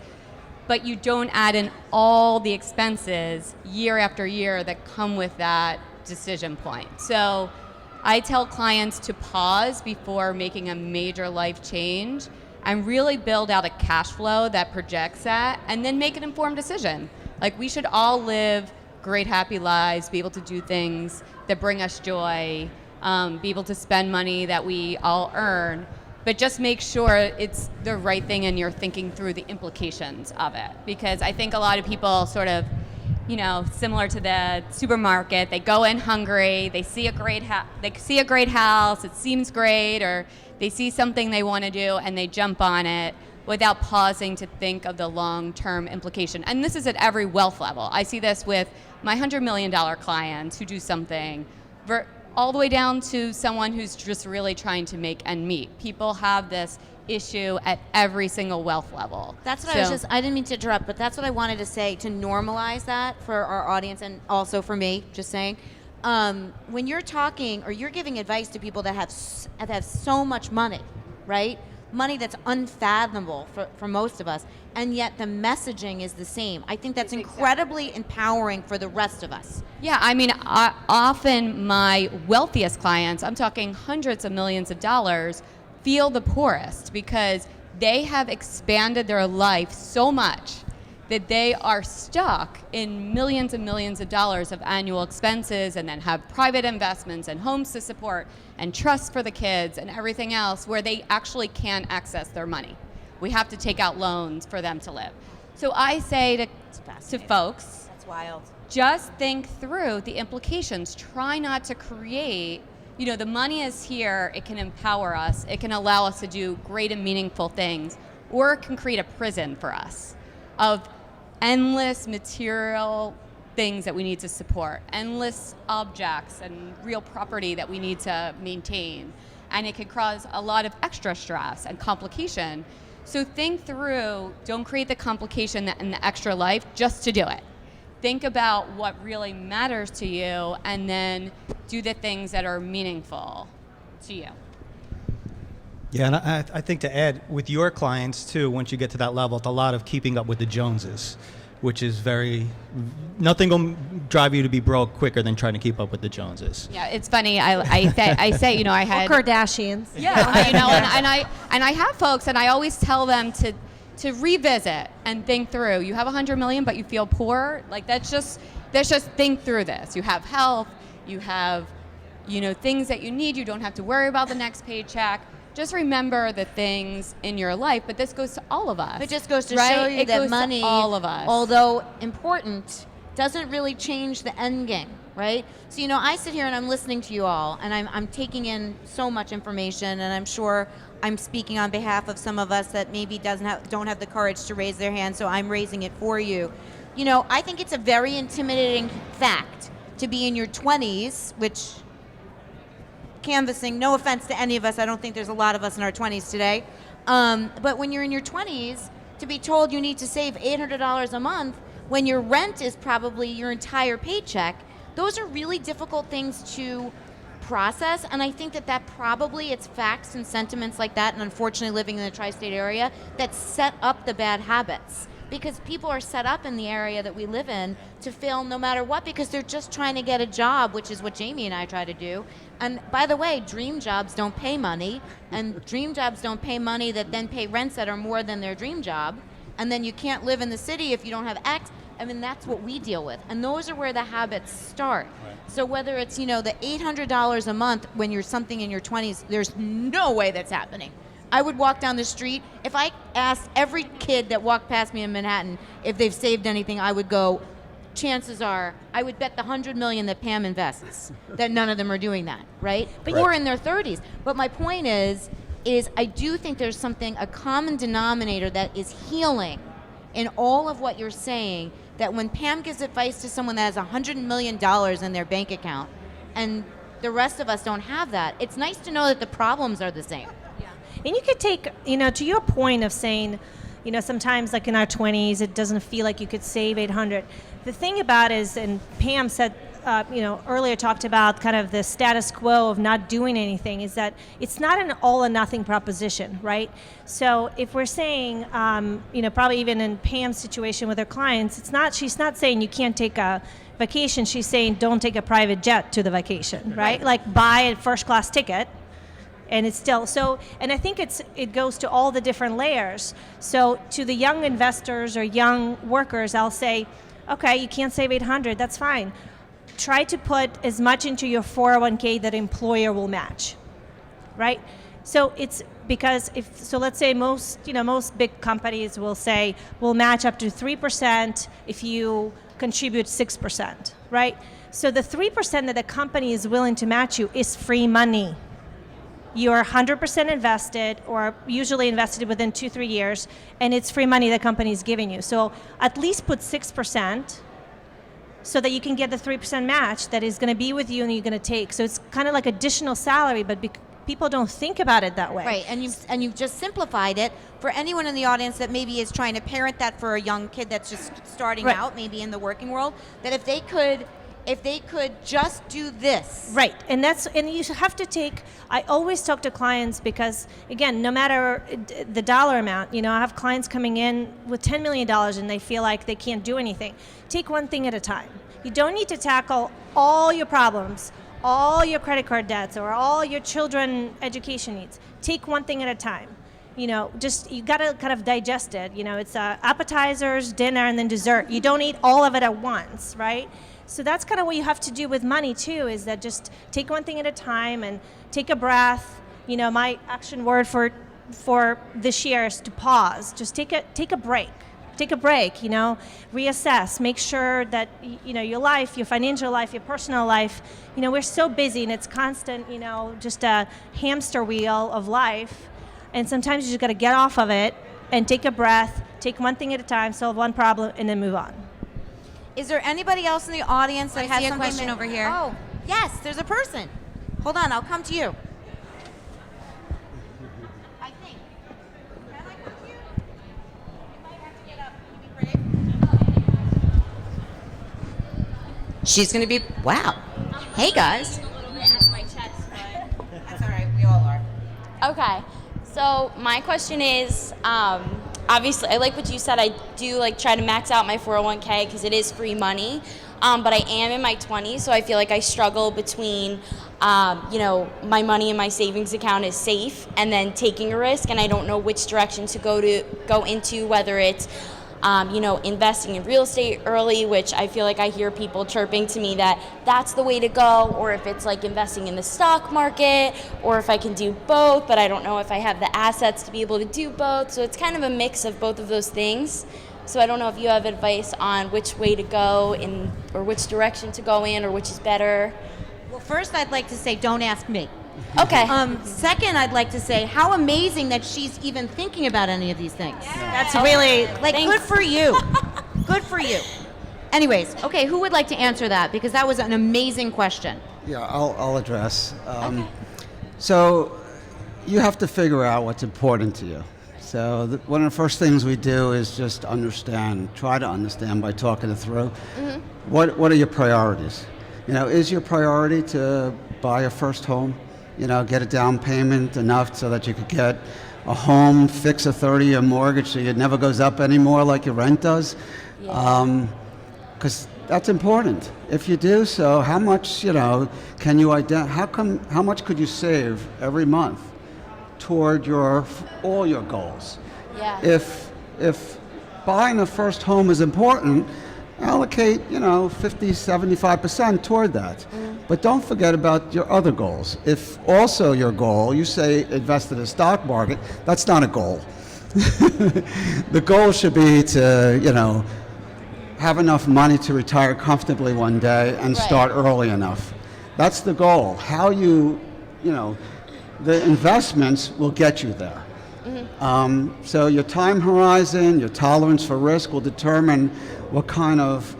But you don't add in all the expenses year after year that come with that decision point. So I tell clients to pause before making a major life change and really build out a cash flow that projects that, and then make an informed decision. Like, we should all live great, happy lives, be able to do things that bring us joy, be able to spend money that we all earn, but just make sure it's the right thing and you're thinking through the implications of it. Because I think a lot of people sort of, you know, similar to the supermarket, they go in hungry, they see a great house, it seems great, or they see something they want to do and they jump on it without pausing to think of the long-term implication. And this is at every wealth level. I see this with my $100 million clients who do something, all the way down to someone who's just really trying to make ends meet. People have this issue at every single wealth level. That's what I didn't mean to interrupt, but that's what I wanted to say, to normalize that for our audience and also for me, just saying. When you're talking or you're giving advice to people that have so much money, right? Money that's unfathomable for most of us, and yet the messaging is the same. I think that's incredibly empowering for the rest of us. Yeah, I mean, often my wealthiest clients, I'm talking hundreds of millions of dollars, feel the poorest because they have expanded their life so much that they are stuck in millions and millions of dollars of annual expenses, and then have private investments and homes to support and trusts for the kids and everything else, where they actually can't access their money. We have to take out loans for them to live. So I say to folks, That's wild. just think through the implications. Try not to create, you know, the money is here, it can empower us, it can allow us to do great and meaningful things, or it can create a prison for us of endless material things that we need to support, endless objects and real property that we need to maintain. And it could cause a lot of extra stress and complication. So think through, don't create the complication and the extra life just to do it. Think about what really matters to you, and then do the things that are meaningful to you. Yeah, and I think to add, with your clients too, once you get to that level, it's a lot of keeping up with the Joneses, which is nothing will drive you to be broke quicker than trying to keep up with the Joneses. Yeah, it's funny. I say, you know, I had Kardashians. Yeah, you know, and I have folks, and I always tell them to revisit and think through. You have $100 million, but you feel poor. Like, let's just think through this. You have health, you have, you know, things that you need. You don't have to worry about the next paycheck. Just remember the things in your life, but this goes to all of us. It just goes to right? show you it that goes money, to all of us, although important, doesn't really change the end game, right? So, you know, I sit here and I'm listening to you all, and I'm taking in so much information, and I'm sure I'm speaking on behalf of some of us that maybe don't have the courage to raise their hand, so I'm raising it for you. You know, I think it's a very intimidating fact to be in your 20s, which, canvassing, no offense to any of us, I don't think there's a lot of us in our 20s today, but when you're in your 20s, to be told you need to save $800 a month when your rent is probably your entire paycheck, those are really difficult things to process. And I think that probably, it's facts and sentiments like that, and unfortunately living in the tri-state area, that set up the bad habits. Because people are set up in the area that we live in to fail no matter what, because they're just trying to get a job, which is what Jamie and I try to do. And by the way, dream jobs don't pay money, and dream jobs don't pay money that then pay rents that are more than their dream job. And then you can't live in the city if you don't have X. I mean, that's what we deal with. And those are where the habits start. Right. So whether it's, you know, the $800 a month when you're something in your 20s, there's no way that's happening. I would walk down the street. If I asked every kid that walked past me in Manhattan if they've saved anything, I would go, chances are, I would bet the $100 million that Pam invests that none of them are doing that, right? But you're in their 30s. But my point is, is I do think there's something, a common denominator that is healing in all of what you're saying, that when Pam gives advice to someone that has $100 million in their bank account and the rest of us don't have that, it's nice to know that the problems are the same. And you could take, to your point of saying, sometimes like in our 20s, it doesn't feel like you could save 800. The thing about is, and Pam said, earlier talked about kind of the status quo of not doing anything, is that it's not an all or nothing proposition, right? So if we're saying, probably even in Pam's situation with her clients, she's not saying you can't take a vacation, she's saying don't take a private jet to the vacation, right? Like buy a first class ticket. And it's still so, and I think it goes to all the different layers. So to the young investors or young workers, I'll say, okay, you can't save 800, that's fine. Try to put as much into your 401k that employer will match, right? So it's because let's say most big companies will say we'll match up to 3% if you contribute 6%, right? So the 3% that the company is willing to match you is free money. You're 100% invested, or usually invested within 2-3 years, and it's free money the company is giving you. So at least put 6% so that you can get the 3% match that is going to be with you and you're going to take. So it's kind of like additional salary, but people don't think about it that way. Right, and you've just simplified it for anyone in the audience that maybe is trying to parent that for a young kid that's just starting Right. out, maybe in the working world, that if they could just do this. Right, and you have to take, I always talk to clients because, again, no matter the dollar amount, I have clients coming in with $10 million and they feel like they can't do anything. Take one thing at a time. You don't need to tackle all your problems, all your credit card debts, or all your children education needs. Take one thing at a time. You got to kind of digest it. It's appetizers, dinner, and then dessert. You don't eat all of it at once, right? So that's kind of what you have to do with money too, is that just take one thing at a time and take a breath. My action word for this year is to pause. Just take a break. Take a break, reassess, make sure that, your life, your financial life, your personal life, we're so busy and it's constant, just a hamster wheel of life. And sometimes you just got to get off of it and take a breath, take one thing at a time, solve one problem, and then move on. Is there anybody else in the audience that I has see a something question over here. Oh, yes, there's a person. Hold on, I'll come to you. I think. Can I come to you? You might have to get up. Can you be brave? She's going to be, wow. Hey, guys. A little bit out of my chest, but That's all right, we all are. okay. So my question is, obviously, I like what you said. I do try to max out my 401k because it is free money. But I am in my 20s, so I feel like I struggle between, my money in my savings account is safe and then taking a risk, and I don't know which direction to go into, whether it's investing in real estate early, which I feel like I hear people chirping to me that that's the way to go, or if it's investing in the stock market, or if I can do both, but I don't know if I have the assets to be able to do both. So it's kind of a mix of both of those things. So I don't know if you have advice on which way to go or which direction to go in, or which is better. Well, first, I'd like to say, don't ask me. Okay. Second, I'd like to say how amazing that she's even thinking about any of these things. That's really, Good for you. Good for you. Anyways, okay, who would like to answer that? Because that was an amazing question. Yeah, I'll address. So you have to figure out what's important to you. So one of the first things we do is just try to understand by talking it through. Mm-hmm. What are your priorities? Is your priority to buy a first home? Get a down payment enough so that you could get a home, fix a 30-year mortgage so it never goes up anymore like your rent does. Because that's important. If you do so, how much, can you how much could you save every month toward all your goals? Yeah. If buying a first home is important, allocate, 50, 75% toward that. But don't forget about your other goals. If also your goal, you say invest in the stock market, that's not a goal. The goal should be to, have enough money to retire comfortably one day and start early enough. That's the goal. How you The investments will get you there. So your time horizon, your tolerance for risk will determine what kind of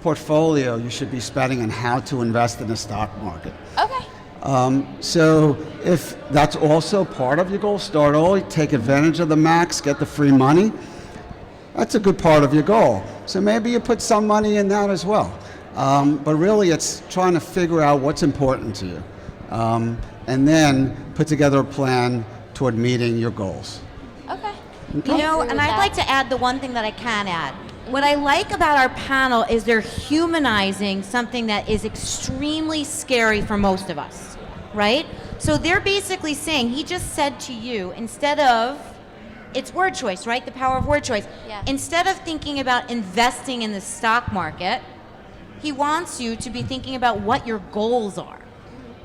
portfolio you should be spending and how to invest in the stock market. Okay. So if that's also part of your goal, start early, take advantage of the max, get the free money, that's a good part of your goal. So maybe you put some money in that as well. But really it's trying to figure out what's important to you. And then put together a plan toward meeting your goals. Okay. You know, and I'd like to add the one thing that I can add. What I like about our panel is they're humanizing something that is extremely scary for most of us, right? So they're basically saying, he just said to you, instead of, it's word choice, right? The power of word choice. Yeah. Instead of thinking about investing in the stock market, he wants you to be thinking about what your goals are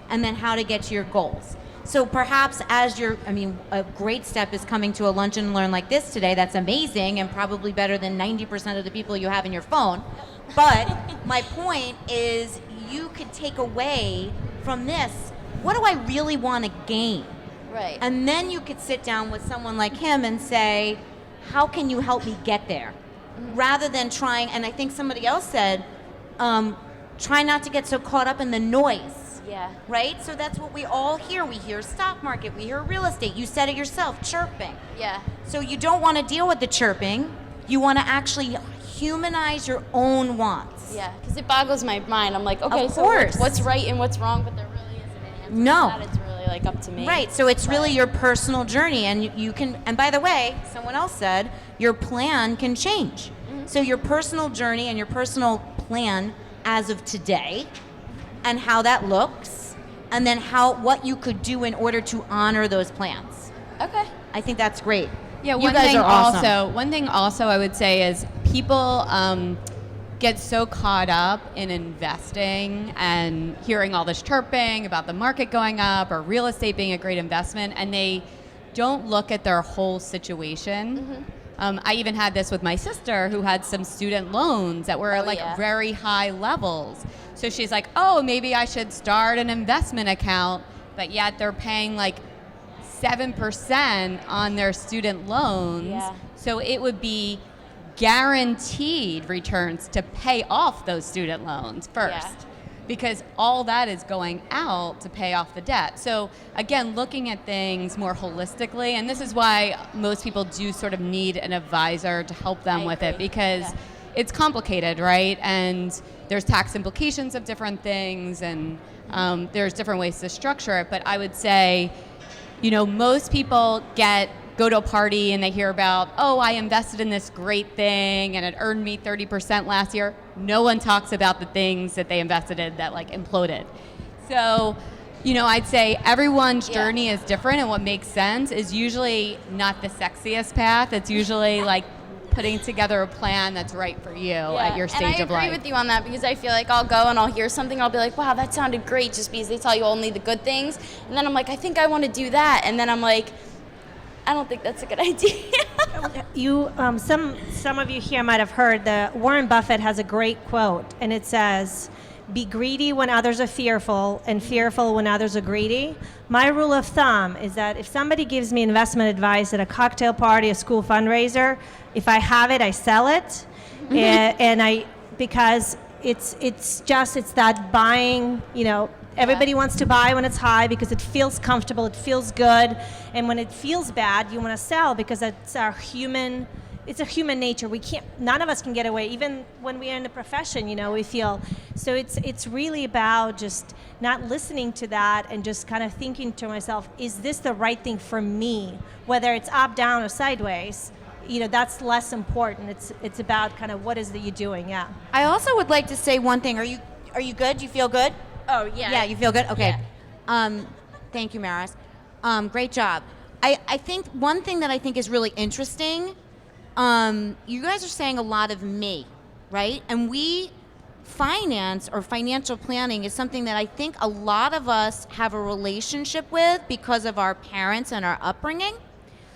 and then how to get to your goals. So perhaps as a great step is coming to a lunch and learn like this today. That's amazing and probably better than 90% of the people you have in your phone. But my point is you could take away from this, what do I really want to gain? Right. And then you could sit down with someone like him and say, how can you help me get there? Rather than trying, and I think somebody else said, try not to get so caught up in the noise. Yeah. Right? So that's what we all hear. We hear stock market, we hear real estate. You said it yourself, chirping. Yeah. So you don't want to deal with the chirping. You want to actually humanize your own wants. Yeah, because it boggles my mind. I'm like, okay, Of so course. what's right and what's wrong, but there really isn't an answer No. to that. It's really like up to me. Right, so it's really But- your personal journey, and you can, and by the way, someone else said, your plan can change. So your personal journey and your personal plan as of today, and how that looks, and then what you could do in order to honor those plans. Okay. I think that's great. Yeah, You guys are awesome. one thing also I would say is people get so caught up in investing and hearing all this chirping about the market going up or real estate being a great investment, and they don't look at their whole situation. I even had this with my sister who had some student loans that were at very high levels. So she's like, oh, maybe I should start an investment account, but yet they're paying like 7% on their student loans. Yeah. So it would be guaranteed returns to pay off those student loans first. Yeah. Because all that is going out to pay off the debt. So again, looking at things more holistically, and this is why most people do sort of need an advisor to help them with it, because it's complicated, right? And there's tax implications of different things, and there's different ways to structure it. But I would say, you know, most people go to a party and they hear about, oh, I invested in this great thing and it earned me 30% last year. No one talks about the things that they invested in that like imploded. So, you know, I'd say everyone's journey is different, and what makes sense is usually not the sexiest path. It's usually like putting together a plan that's right for you at your stage of life. And I agree with you on that, because I feel like I'll go and I'll hear something, I'll be like, wow, that sounded great, just because they tell you only the good things. And then I'm like, I think I want to do that. And then I'm like, I don't think that's a good idea. You, some of you here might have heard that Warren Buffett has a great quote, and it says, "Be greedy when others are fearful, and fearful when others are greedy." My rule of thumb is that if somebody gives me investment advice at a cocktail party, a school fundraiser, if I have it, I sell it, because it's that buying, you know. Everybody wants to buy when it's high because it feels comfortable, it feels good, and when it feels bad, you want to sell because it's a human nature. None of us can get away, even when we are in the profession, you know, we feel. So it's really about just not listening to that and just kind of thinking to myself, is this the right thing for me? Whether it's up, down, or sideways, you know, that's less important. It's about kind of what is it you're doing, yeah. I also would like to say one thing. Are you good? Do you feel good? Oh, yeah. Yeah, you feel good? Okay. Yeah. Thank you, Maris. Great job. I think one thing that I think is really interesting, you guys are saying a lot of me, right? And finance or financial planning is something that I think a lot of us have a relationship with because of our parents and our upbringing.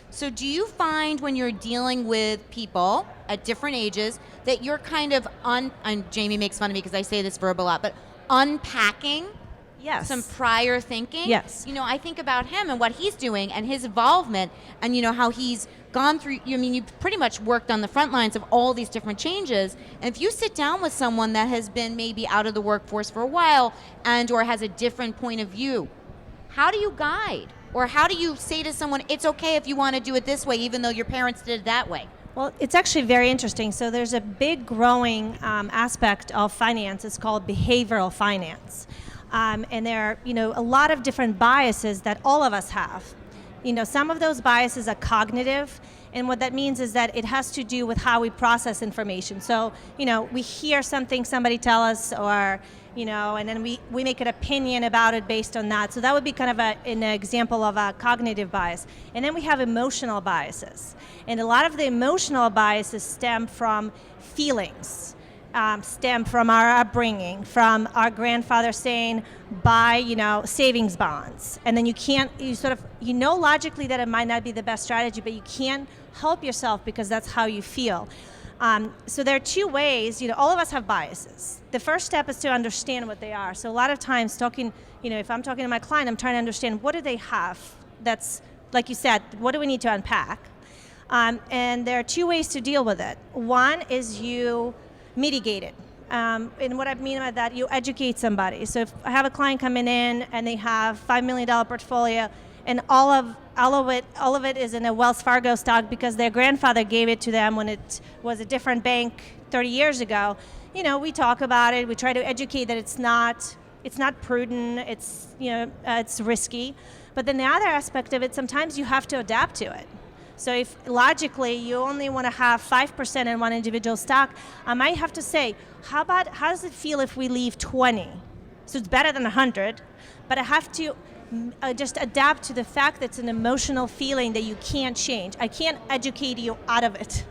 So do you find when you're dealing with people at different ages that you're kind of and Jamie makes fun of me because I say this verb a lot, but unpacking Yes. some prior thinking. Yes. You know, I think about him and what he's doing and his involvement and, you know, how he's gone through, I mean, you've pretty much worked on the front lines of all these different changes. And if you sit down with someone that has been maybe out of the workforce for a while and or has a different point of view, how do you guide? Or how do you say to someone, it's okay if you want to do it this way, even though your parents did it that way? Well, it's actually very interesting. So there's a big growing aspect of finance. It's called behavioral finance. And there are, you know, a lot of different biases that all of us have. You know, some of those biases are cognitive. And what that means is that it has to do with how we process information. So, you know, we hear something somebody tell us or, you know, and then we make an opinion about it based on that. So that would be kind of an example of a cognitive bias. And then we have emotional biases. And a lot of the emotional biases stem from feelings, stem from our upbringing, from our grandfather saying, buy, you know, savings bonds. And then you know logically that it might not be the best strategy, but you can't help yourself because that's how you feel. So there are two ways, you know, all of us have biases. The first step is to understand what they are. So a lot of times if I'm talking to my client, I'm trying to understand what do they have that's, like you said, what do we need to unpack? And there are two ways to deal with it. One is you mitigate it. And what I mean by that, you educate somebody. So if I have a client coming in and they have $5 million portfolio and all of it is in a Wells Fargo stock because their grandfather gave it to them when it was a different bank 30 years ago, you know, we talk about it. We try to educate that it's not prudent. It's risky. But then the other aspect of it, sometimes you have to adapt to it. So if logically you only want to have 5% in one individual stock, I might have to say, how does it feel if we leave 20? So it's better than 100, but I have to just adapt to the fact that it's an emotional feeling that you can't change. I can't educate you out of it.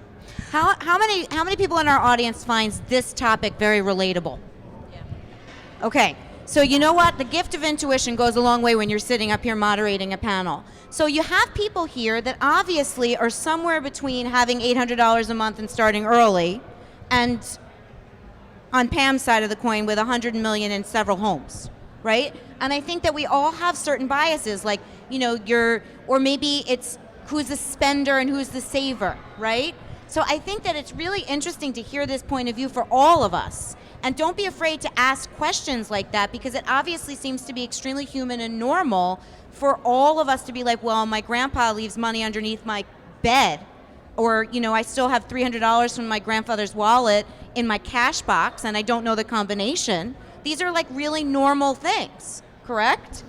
How many people in our audience finds this topic very relatable? Yeah. Okay. So you know what? The gift of intuition goes a long way when you're sitting up here moderating a panel. So you have people here that obviously are somewhere between having $800 a month and starting early and on Pam's side of the coin with $100 million in several homes, right? And I think that we all have certain biases, like, you know, or maybe it's who's the spender and who's the saver, right? So I think that it's really interesting to hear this point of view for all of us. And don't be afraid to ask questions like that because it obviously seems to be extremely human and normal for all of us to be like, well, my grandpa leaves money underneath my bed. Or, you know, I still have $300 from my grandfather's wallet in my cash box and I don't know the combination. These are like really normal things, correct?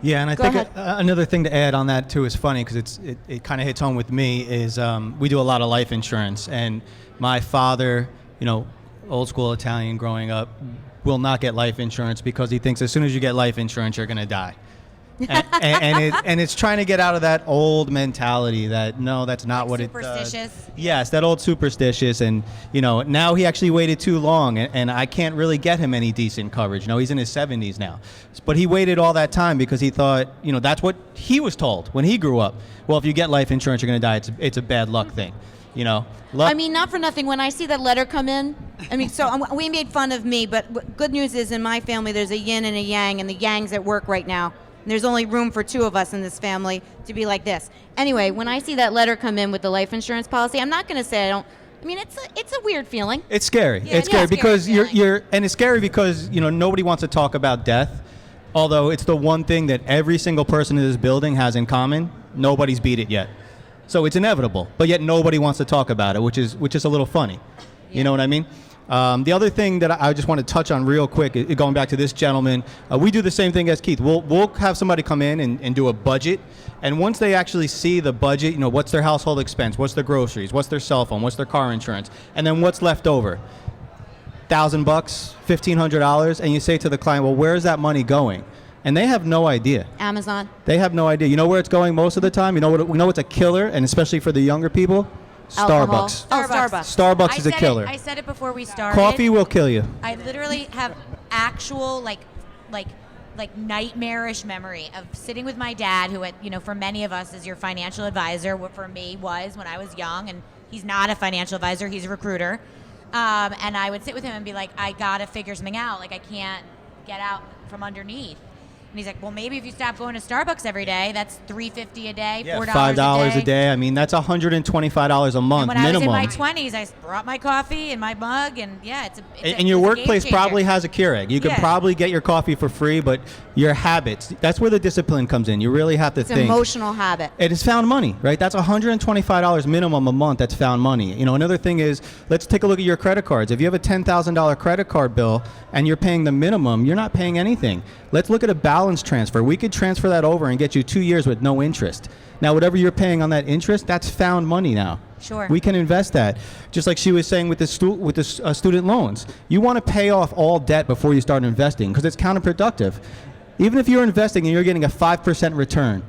Yeah, and I Go think ahead. another thing to add on that too is funny because it kind of hits home with me is we do a lot of life insurance, and my father, you know, old school Italian growing up, will not get life insurance because he thinks as soon as you get life insurance you're going to die. And it's trying to get out of that old mentality that no, that's not what it does. Superstitious. Yes, that old superstitious, and you know, now he actually waited too long, and I can't really get him any decent coverage. No, he's in his 70s now, but he waited all that time because he thought, you know, that's what he was told when he grew up. Well, if you get life insurance, you're going to die. It's a bad luck thing, you know. I mean, not for nothing. When I see that letter come in, I mean, we made fun of me, but good news is in my family there's a yin and a yang, and the yang's at work right now. And there's only room for two of us in this family to be like this. Anyway, when I see that letter come in with the life insurance policy, I'm not going to say I don't. I mean, it's a weird feeling. It's scary. Yeah, It's scary because feeling. and it's scary because, you know, nobody wants to talk about death. Although it's the one thing that every single person in this building has in common. Nobody's beat it yet. So it's inevitable, but yet nobody wants to talk about it, which is a little funny. You know what I mean? The other thing that I just want to touch on real quick, going back to this gentleman, we do the same thing as Keith. We'll have somebody come in and do a budget, and once they actually see the budget, you know, what's their household expense, what's their groceries, what's their cell phone, what's their car insurance, and then what's left over, $1,000, $1,500, and you say to the client, well, where is that money going? And they have no idea. Amazon. They have no idea. You know where it's going most of the time? You know what's a killer, and especially for the younger people? Alcohol. Starbucks. Oh, Starbucks. Starbucks is a killer. I said it before we started. Coffee will kill you. I literally have actual like nightmarish memory of sitting with my dad, who, for many of us is your financial advisor. What for me was when I was young, and he's not a financial advisor; he's a recruiter. And I would sit with him and be like, "I gotta figure something out. Like, I can't get out from underneath. And he's like, well, maybe if you stop going to Starbucks every day, that's $3.50 a day, Yeah, $4 $5 a day. I mean, that's $125 a month And when minimum. I was in my 20s, I brought my coffee and my mug, and yeah, And your workplace probably has a Keurig. You can Yeah. probably get your coffee for free, but your habits, that's where the discipline comes in. You really have to It's think. emotional habit. It is found money, right? That's $125 minimum a month. That's found money. You know, another thing is, let's take a look at your credit cards. If you have a $10,000 credit card bill and you're paying the minimum, you're not paying anything. Let's look at a balance transfer. We could transfer that over and get you 2 years with no interest. Now, whatever you're paying on that interest, that's found money now. Sure. We can invest that. Just like she was saying with the student loans. You want to pay off all debt before you start investing because it's counterproductive. Even if you're investing and you're getting a 5% return,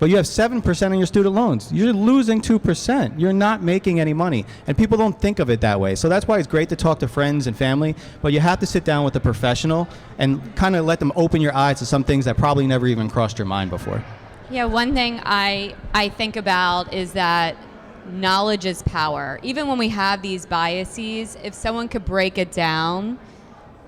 but you have 7% on your student loans, you're losing 2%. You're not making any money. And people don't think of it that way. So that's why it's great to talk to friends and family, but you have to sit down with a professional and kind of let them open your eyes to some things that probably never even crossed your mind before. Yeah, one thing I think about is that knowledge is power. Even when we have these biases, if someone could break it down,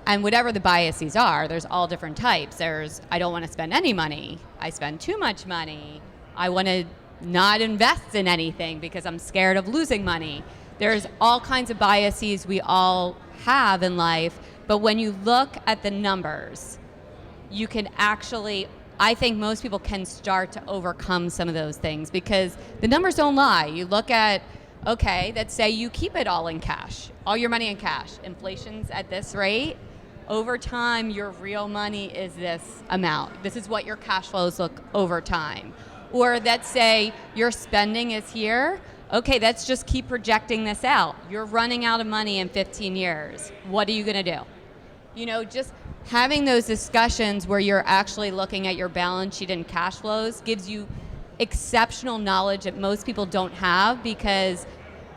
and whatever the biases are, there's all different types. There's, I don't want to spend any money. I spend too much money. I want to not invest in anything because I'm scared of losing money. There's all kinds of biases we all have in life, but when you look at the numbers, you can actually, I think most people can start to overcome some of those things because the numbers don't lie. You look at, okay, let's say you keep it all in cash, all your money in cash. Inflation's at this rate. Over time, your real money is this amount. This is what your cash flows look over time. Or let's say your spending is here. Okay, let's just keep projecting this out. You're running out of money in 15 years. What are you going to do? You know, just having those discussions where you're actually looking at your balance sheet and cash flows gives you exceptional knowledge that most people don't have because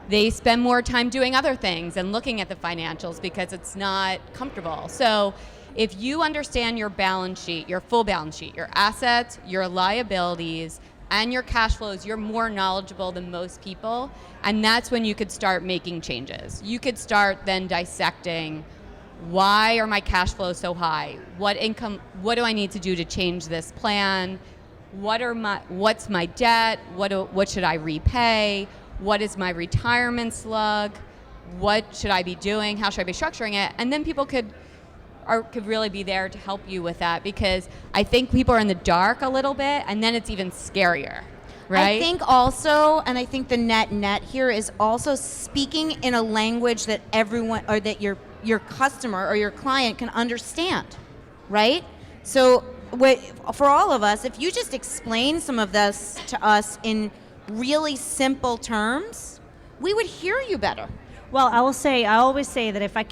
they spend more time doing other things and looking at the financials because it's not comfortable. So if you understand your balance sheet, your full balance sheet, your assets, your liabilities, and your cash flows, you're more knowledgeable than most people. And that's when you could start making changes. You could start then dissecting, why are my cash flows so high? What do I need to do to change this plan? What's my debt? What should I repay? What is my retirement slug? What should I be doing? How should I be structuring it? And then people could really be there to help you with that because I think people are in the dark a little bit and then it's even scarier, right? I think also, and I think the net here is also speaking in a language that everyone or that your customer or your client can understand, right? So for all of us, if you just explain some of this to us in really simple terms, we would hear you better. Well, I always say that if I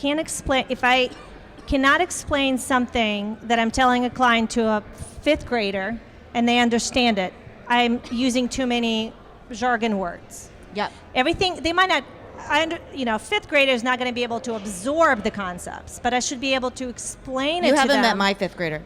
cannot explain something that I'm telling a client to a fifth grader and they understand it, I'm using too many jargon words. Yep. Everything, they might not, fifth grader is not going to be able to absorb the concepts, but I should be able to explain it to them. You haven't met my fifth grader.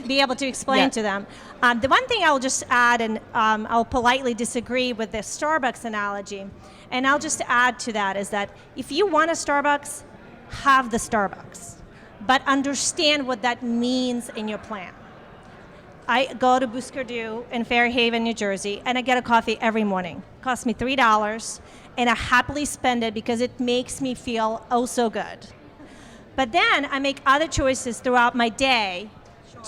Be able to explain to them. The one thing I'll just add, and I'll politely disagree with the Starbucks analogy, and I'll just add to that is that if you want a Starbucks, have the Starbucks, but understand what that means in your plan. I go to Buscardu in Fairhaven, New Jersey, and I get a coffee every morning. It costs me $3, and I happily spend it because it makes me feel oh so good. But then I make other choices throughout my day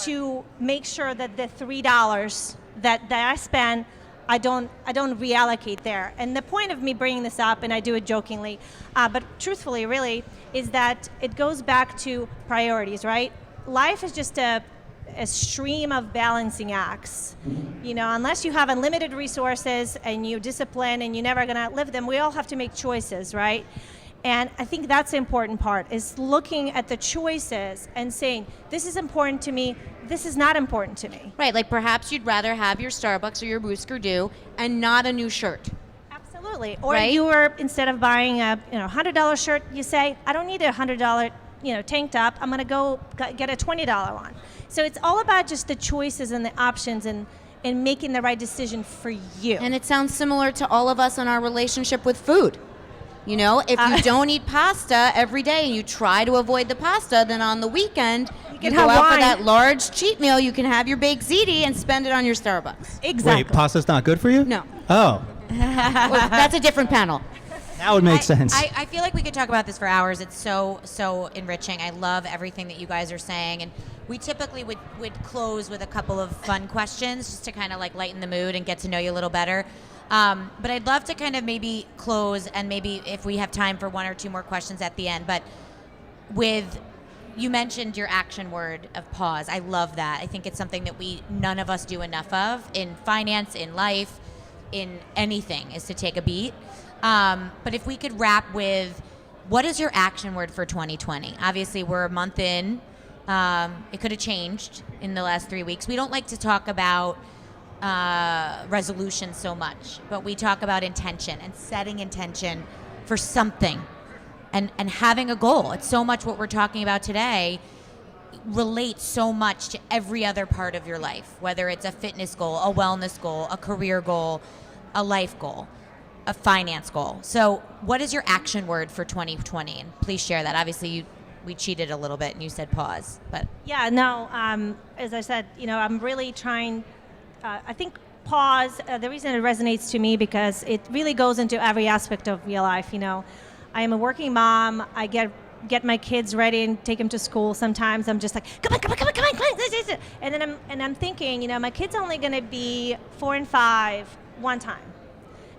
to make sure that the $3 that I spend, I don't reallocate there. And the point of me bringing this up, and I do it jokingly, but truthfully, really, is that it goes back to priorities, right? Life is just a stream of balancing acts. You know, unless you have unlimited resources and you discipline and you're never gonna outlive them, we all have to make choices, right? And I think that's the important part, is looking at the choices and saying, this is important to me, this is not important to me. Right, like perhaps you'd rather have your Starbucks or your Buscardu and not a new shirt. Absolutely. Or right? you were, instead of buying a $100 shirt, you say, I don't need a $100 tank top, I'm gonna go get a $20 one. So it's all about just the choices and the options and making the right decision for you. And it sounds similar to all of us in our relationship with food. You know, if you don't eat pasta every day and you try to avoid the pasta, then on the weekend you can go have out for wine. that large cheat meal. You can have your baked ziti and spend it on your Starbucks. Exactly. Wait, pasta's not good for you? No, Oh, well, that's a different panel. that would make sense. I feel like we could talk about this for hours. It's so enriching. I love everything that you guys are saying, and we typically would close with a couple of fun questions just to kind of like lighten the mood and get to know you a little better. But I'd love to kind of maybe close, and maybe if we have time for one or two more questions at the end. But you mentioned your action word of pause. I love that. I think it's something that none of us do enough of in finance, in life, in anything, is to take a beat. But if we could wrap with, what is your action word for 2020? Obviously, we're a month in. It could have changed in the last 3 weeks. We don't like to talk about resolution so much, but we talk about intention and setting intention for something and having a goal. It's so much what we're talking about today relates so much to every other part of your life, whether it's a fitness goal, a wellness goal, a career goal, a life goal, a finance goal. So what is your action word for 2020? And please share that. Obviously, we cheated a little bit and you said pause, but Yeah, no, as I said, I'm really trying, I think pause, the reason it resonates to me because it really goes into every aspect of your life. I am a working mom. I get my kids ready and take them to school. Sometimes I'm just like, come on. And I'm thinking, my kid's only going to be 4 and 5 one time.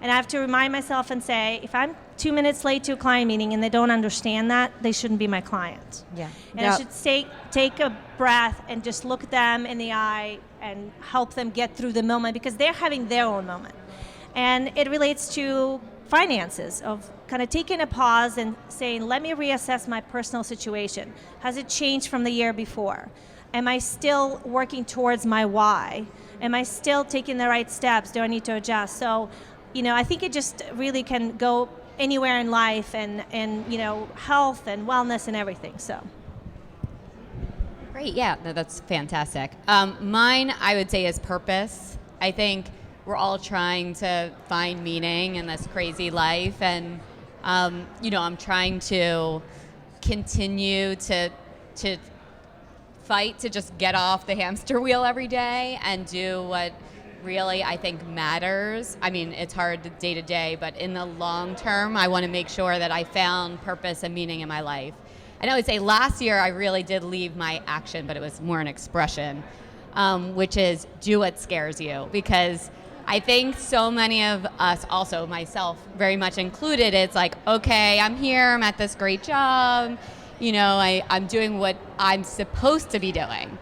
And I have to remind myself and say, if I'm 2 minutes late to a client meeting and they don't understand that, they shouldn't be my client. yeah. And I should take a breath and just look them in the eye and help them get through the moment because they're having their own moment. And it relates to finances, of kind of taking a pause and saying, let me reassess my personal situation. Has it changed from the year before? Am I still working towards my why? Am I still taking the right steps? Do I need to adjust? So, I think it just really can go anywhere in life and health and wellness and everything. So. Great, yeah, that's fantastic. Mine, I would say, is purpose. I think we're all trying to find meaning in this crazy life, and I'm trying to continue to fight to just get off the hamster wheel every day and do what really I think matters. I mean, it's hard day to day, but in the long term, I want to make sure that I found purpose and meaning in my life. And I would say last year I really did leave my action, but it was more an expression, which is do what scares you. Because I think so many of us, also myself very much included, it's like, okay, I'm here, I'm at this great job, I'm doing what I'm supposed to be doing.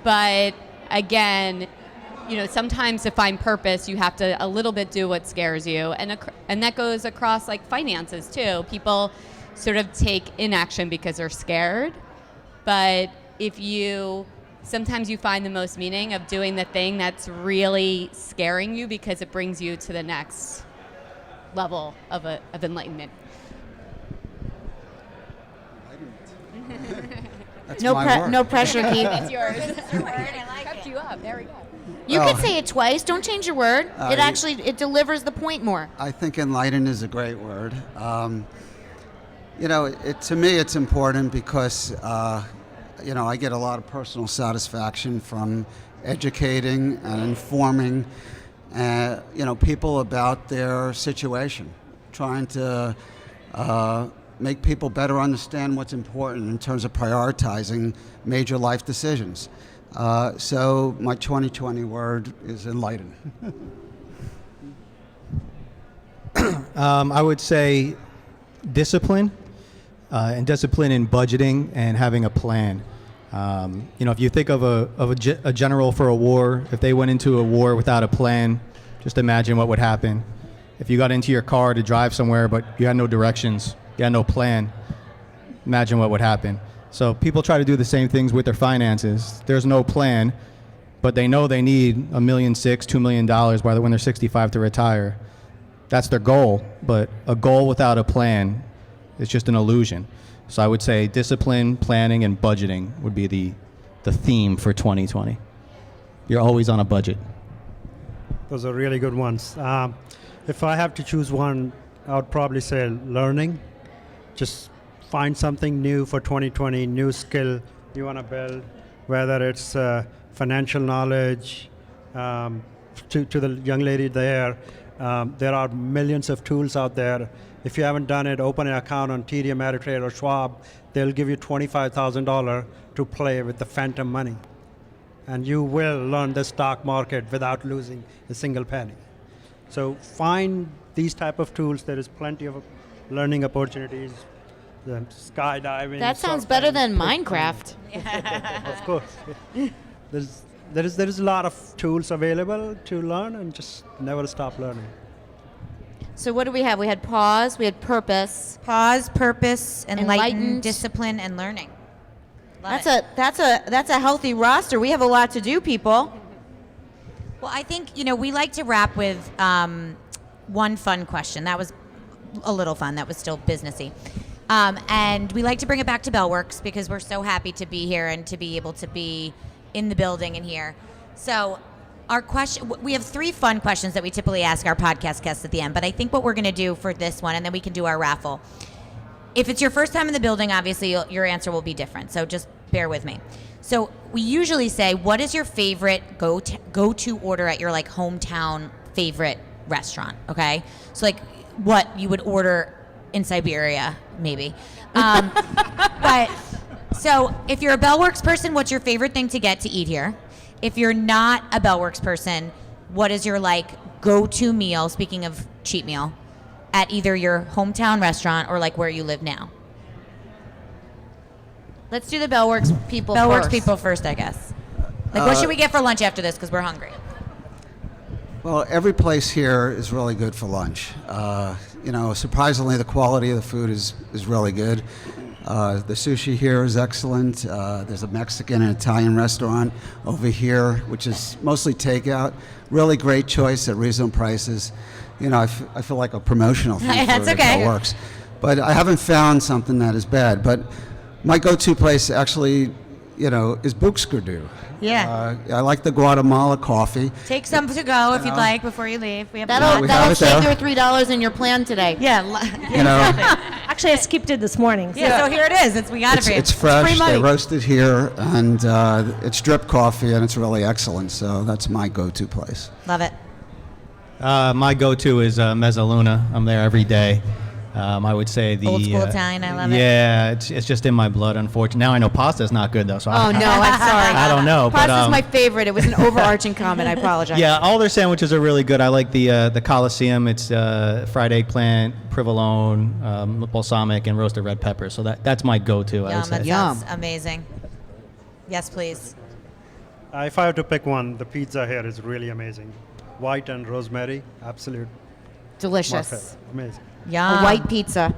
But again, sometimes to find purpose, you have to a little bit do what scares you. And that goes across like finances too. People sort of take inaction because they're scared. But sometimes you find the most meaning of doing the thing that's really scaring you because it brings you to the next level of enlightenment. That's my word. No pressure, Keith. It's yours. It's your word. I like Kept you up. There we go. You can say it twice. Don't change your word. It delivers the point more. I think enlighten is a great word. To me, it's important because, I get a lot of personal satisfaction from educating and informing, people about their situation, trying to make people better understand what's important in terms of prioritizing major life decisions. So my 2020 word is enlighten. I would say discipline, and discipline in budgeting and having a plan. If you think of a general for a war, if they went into a war without a plan, just imagine what would happen. If you got into your car to drive somewhere, but you had no directions, you had no plan, imagine what would happen. So people try to do the same things with their finances. There's no plan, but they know they need $1.6 million, $2 million by when they're 65 to retire. That's their goal, but a goal without a plan is just an illusion. So I would say discipline, planning, and budgeting would be the theme for 2020. You're always on a budget. Those are really good ones. If I have to choose one, I would probably say learning. Just find something new for 2020, new skill you want to build, whether it's financial knowledge. To the young lady there are millions of tools out there. If you haven't done it, open an account on TD Ameritrade or Schwab. They'll give you $25,000 to play with the phantom money. And you will learn the stock market without losing a single penny. So find these type of tools. There is plenty of learning opportunities, skydiving. That sounds surfing, better than fishing. Minecraft. Of course. There is a lot of tools available to learn, and just never stop learning. So what do we have? We had pause, we had purpose. Pause, purpose, enlighten, Enlightened. discipline, and learning. Love That's it. that's a healthy roster. We have a lot to do, people. Well, I think, we like to wrap with one fun question. That was a little fun. That was still businessy. And we like to bring it back to Bellworks because we're so happy to be here and to be able to be in the building and here. So our question, we have 3 fun questions that we typically ask our podcast guests at the end, but I think what we're going to do for this one, and then we can do our raffle. If it's your first time in the building, obviously your answer will be different. So just bear with me. So we usually say, what is your favorite go-to order at your hometown favorite restaurant? Okay. So what you would order in Siberia, maybe. But so if you're a Bellworks person, what's your favorite thing to get to eat here? If you're not a Bellworks person, what is your go-to meal, speaking of cheap meal, at either your hometown restaurant or where you live now? Let's do the Bellworks people Bellworks first. people first, I guess. What should we get for lunch after this? Because we're hungry. Well, every place here is really good for lunch. Surprisingly, the quality of the food is really good. The sushi here is excellent. There's a Mexican and Italian restaurant over here, which is mostly takeout. Really great choice at reasonable prices. I feel like a promotional thing That's for okay. Bellworks. But I haven't found something that is bad. But my go-to place actually, is Buxtehude. Yeah. I like the Guatemala coffee. Take some to go if you'd like before you leave. We have That'll we have it save there. your $3 in your plan today. Actually, I skipped it this morning. Yeah, so here it is. We got it for you. It's fresh. free money. They roast it here, and it's drip coffee, and it's really excellent. So that's my go-to place. Love it. My go-to is Mezzaluna. I'm there every day. I would say the Old school Italian, I love it. Yeah, it's just in my blood, unfortunately. Now I know pasta's not good though, so Oh, no, I'm sorry. I don't know. Pasta's but, my favorite. It was an overarching comment. I apologize. yeah, all their sandwiches are really good. I like the Coliseum. It's fried eggplant, provolone, balsamic, and roasted red pepper. So that's my go-to. I Yum, would say. that sounds amazing. Yes, please. If I have to pick one, the pizza here is really amazing. White and rosemary, absolute. Delicious. Amazing. Yum. A white pizza.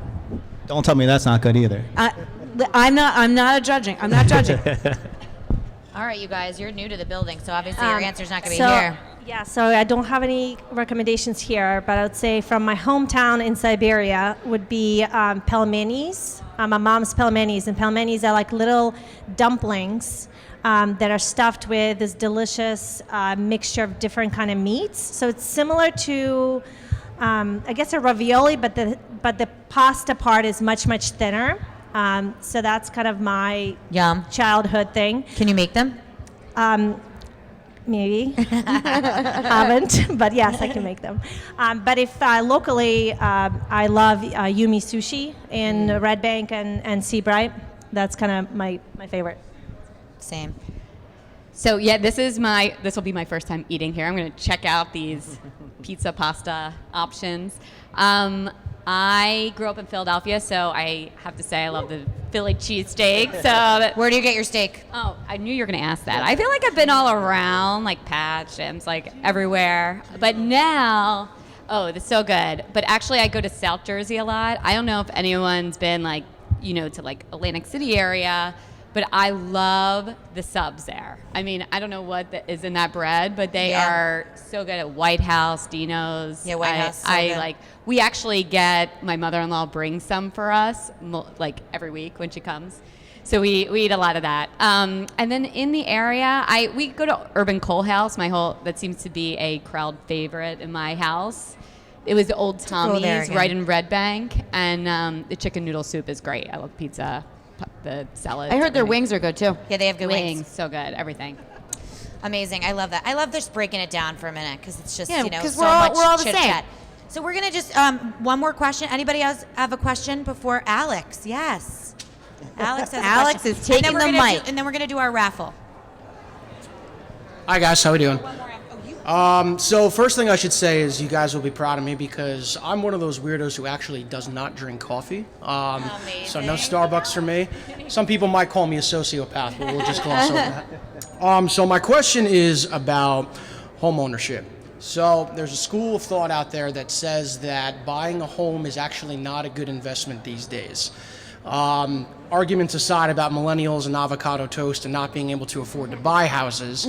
Don't tell me that's not good either. I'm not judging. I'm not judging. All right, you guys, you're new to the building, so obviously your answer's not going to so, be here. Yeah, so I don't have any recommendations here, but I would say from my hometown in Siberia would be pelmenis. My mom's pelmenis, and pelmenis are like little dumplings that are stuffed with this delicious mixture of different kind of meats. So it's similar to, I guess, a ravioli, but the pasta part is much, much thinner. So that's kind of my Yum. childhood thing. Can you make them? Maybe. Haven't, but yes, I can make them. But if locally, I love Yumi Sushi in Red Bank and Seabright. That's kind of my favorite. Same. So yeah, this will be my first time eating here. I'm going to check out these pizza pasta options. I grew up in Philadelphia, so I have to say I love the Philly cheesesteak. So Where do you get your steak? oh, I knew you were going to ask that. I feel like I've been all around, like Pat, Jim's, like everywhere. But now, oh, it's so good. But actually, I go to South Jersey a lot. I don't know if anyone's been to Atlantic City area. But I love the subs there. I mean, I don't know what is in that bread, but they are so good at White House, Dino's. Yeah, White House, so good. We actually my mother-in-law brings some for us, every week when she comes. So we eat a lot of that. And then in the area, we go to Urban Coal House. That seems to be a crowd favorite in my house. It was the Old go there Tommy's again. right in Red Bank, and the chicken noodle soup is great. I love pizza, the salad. I heard their wings are good too. Yeah, they have good wings. Wings, so good, everything. Amazing. I love that. I love just breaking it down for a minute because it's just, Yeah, you know, 'cause so we're all- much we're all the chit same. chat. So we're going to just, one more question. Anybody else have a question before Alex? Yes. Alex has a Alex question. is taking And then we're the gonna mic. and then we're going to do our raffle. Hi guys, how we doing? So first thing I should say is you guys will be proud of me because I'm one of those weirdos who actually does not drink coffee. So no Starbucks for me. Some people might call me a sociopath, but we'll just gloss over that. So my question is about home ownership. So there's a school of thought out there that says that buying a home is actually not a good investment these days. Arguments aside about millennials and avocado toast and not being able to afford to buy houses.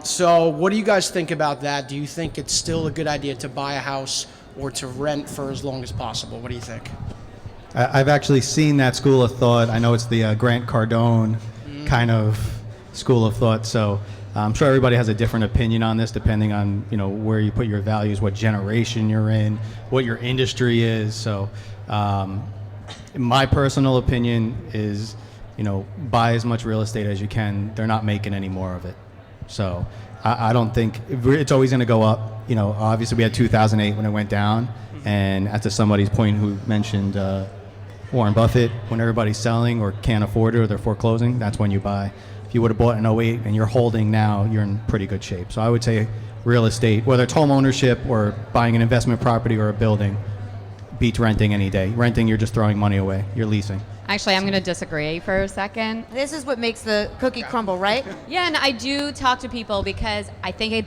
So what do you guys think about that? Do you think it's still a good idea to buy a house or to rent for as long as possible? What do you think? I've actually seen that school of thought. I know it's the Grant Cardone kind of school of thought. So I'm sure everybody has a different opinion on this, depending on where you put your values, what generation you're in, what your industry is. So my personal opinion is, buy as much real estate as you can. They're not making any more of it. So I don't think it's always going to go up. Obviously we had 2008 when it went down, and as to somebody's point who mentioned Warren Buffett, when everybody's selling or can't afford it or they're foreclosing, that's when you buy. If you would have bought in 08 and you're holding now, you're in pretty good shape. So I would say real estate, whether it's home ownership or buying an investment property or a building, beats renting any day. Renting, you're just throwing money away. You're leasing. Actually, I'm going to disagree for a second. This is what makes the cookie crumble, right? Yeah, and I do talk to people because I think it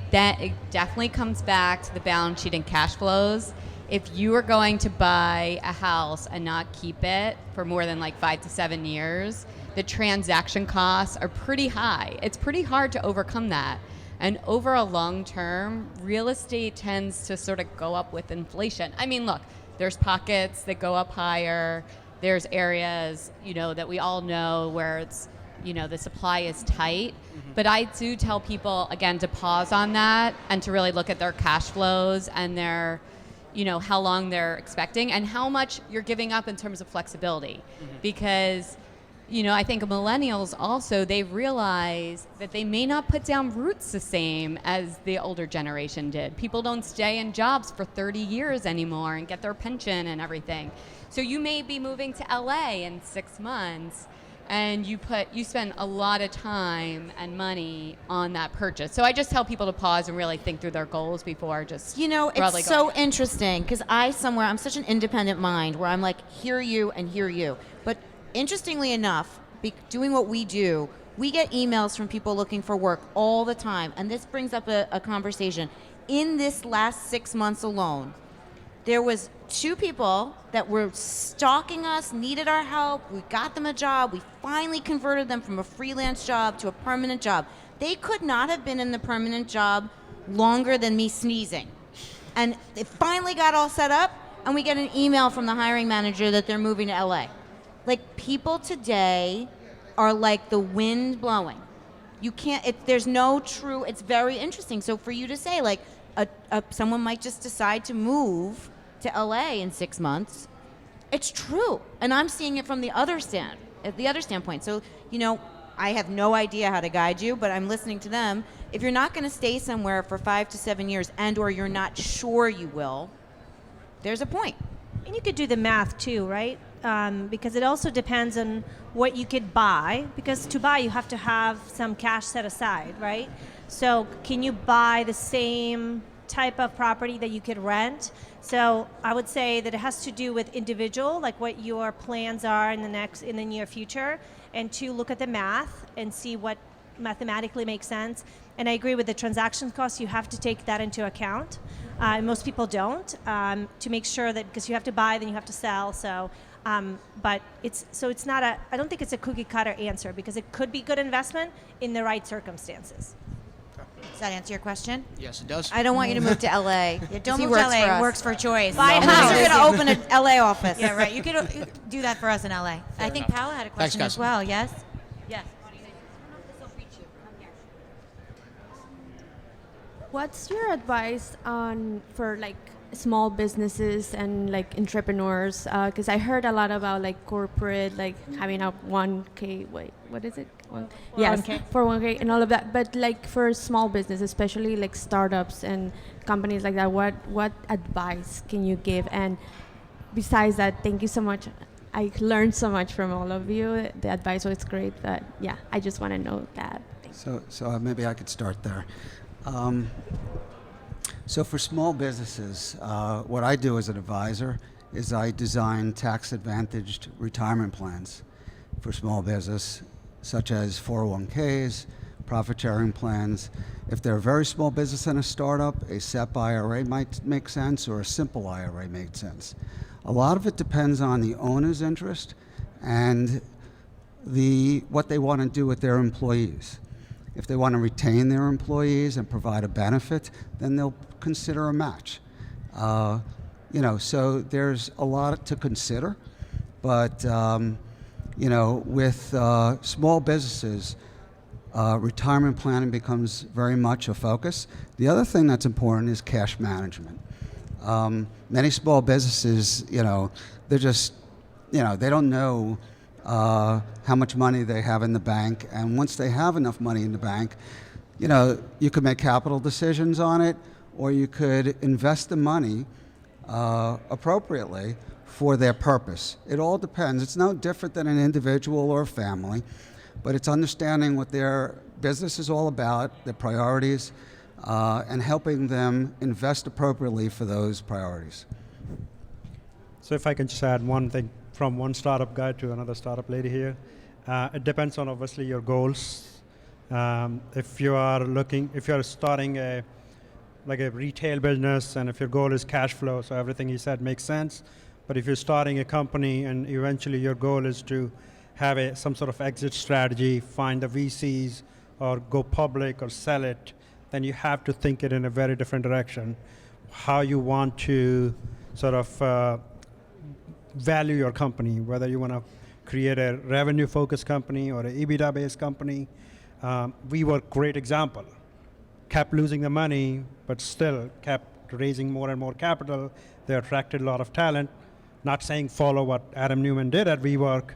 definitely comes back to the balance sheet and cash flows. If you are going to buy a house and not keep it for more than like 5 to 7 years, the transaction costs are pretty high. It's pretty hard to overcome that. And over a long term, real estate tends to sort of go up with inflation. I mean, look, there's pockets that go up higher. There's areas, that we all know where it's, the supply is tight. But I do tell people, again, to pause on that and to really look at their cash flows and their, how long they're expecting and how much you're giving up in terms of flexibility. Because, I think millennials also, they realize that they may not put down roots the same as the older generation did. People don't stay in jobs for 30 years anymore and get their pension and everything. So you may be moving to LA in 6 months and you spend a lot of time and money on that purchase. So I just tell people to pause and really think through their goals before just broadly it's so going. interesting because I'm such an independent mind where I'm like, hear you and hear you. But interestingly enough, doing what we do, we get emails from people looking for work all the time. And this brings up a conversation. In this last 6 months alone, there was 2 people that were stalking us, needed our help. We got them a job. We finally converted them from a freelance job to a permanent job. They could not have been in the permanent job longer than me sneezing. And they finally got all set up, and we get an email from the hiring manager that they're moving to LA. Like, people today are like the wind blowing. You can't, there's no true, it's very interesting. So for you to say, like, someone might just decide to move to LA in 6 months, it's true. And I'm seeing it from the other standpoint. So, I have no idea how to guide you, but I'm listening to them. If you're not going to stay somewhere for 5 to 7 years and or you're not sure you will, there's a point. And you could do the math too, right? Because it also depends on what you could buy. Because to buy, you have to have some cash set aside, right? So can you buy the same type of property that you could rent? So I would say that it has to do with individual, like what your plans are in the near future, and to look at the math and see what mathematically makes sense. And I agree with the transaction costs. You have to take that into account. Most people don't, to make sure that, because you have to buy, then you have to sell. So, but it's not I don't think it's a cookie cutter answer, because it could be good investment in the right circumstances. Does that answer your question? Yes, it does. I don't want you to move to LA. Yeah, don't He move to works for LA. us. Works for choice. Buy a house. You're going to open an LA office. Yeah, right. You could do that for us in LA. I think Paola had a question guys. as well. Yes? Yes. What's your advice for small businesses and like entrepreneurs, because I heard a lot about like corporate, like having a 1K, wait, what is it? Yes, 401k. 401K and all of that. But like for small business, especially like startups and companies like that, what advice can you give? And besides that, thank you so much. I learned so much from all of you. The advice was great, but yeah, I just want to know that. So maybe I could start there. So for small businesses, what I do as an advisor is I design tax-advantaged retirement plans for small business, such as 401ks, profit-sharing plans. If they're a very small business and a startup, a SEP IRA might make sense, or a simple IRA makes sense. A lot of it depends on the owner's interest and what they want to do with their employees. If they want to retain their employees and provide a benefit, then they'll consider a match. So there's a lot to consider, but with small businesses, retirement planning becomes very much a focus. The other thing that's important is cash management. Many small businesses, they're just, they don't know how much money they have in the bank, and once they have enough money in the bank, you could make capital decisions on it, or you could invest the money appropriately for their purpose. It all depends. It's no different than an individual or a family, but it's understanding what their business is all about, their priorities, and helping them invest appropriately for those priorities. So if I can just add one thing from one startup guy to another startup lady here. It depends on obviously your goals. If you're starting a retail business, and if your goal is cash flow, so everything he said makes sense. But if you're starting a company and eventually your goal is to have some sort of exit strategy, find the VCs or go public or sell it, then you have to think it in a very different direction. How you want to sort of value your company, whether you want to create a revenue-focused company or an EBITDA-based company. We were a great example. Kept losing the money, but still kept raising more and more capital. They attracted a lot of talent. Not saying follow what Adam Newman did at WeWork,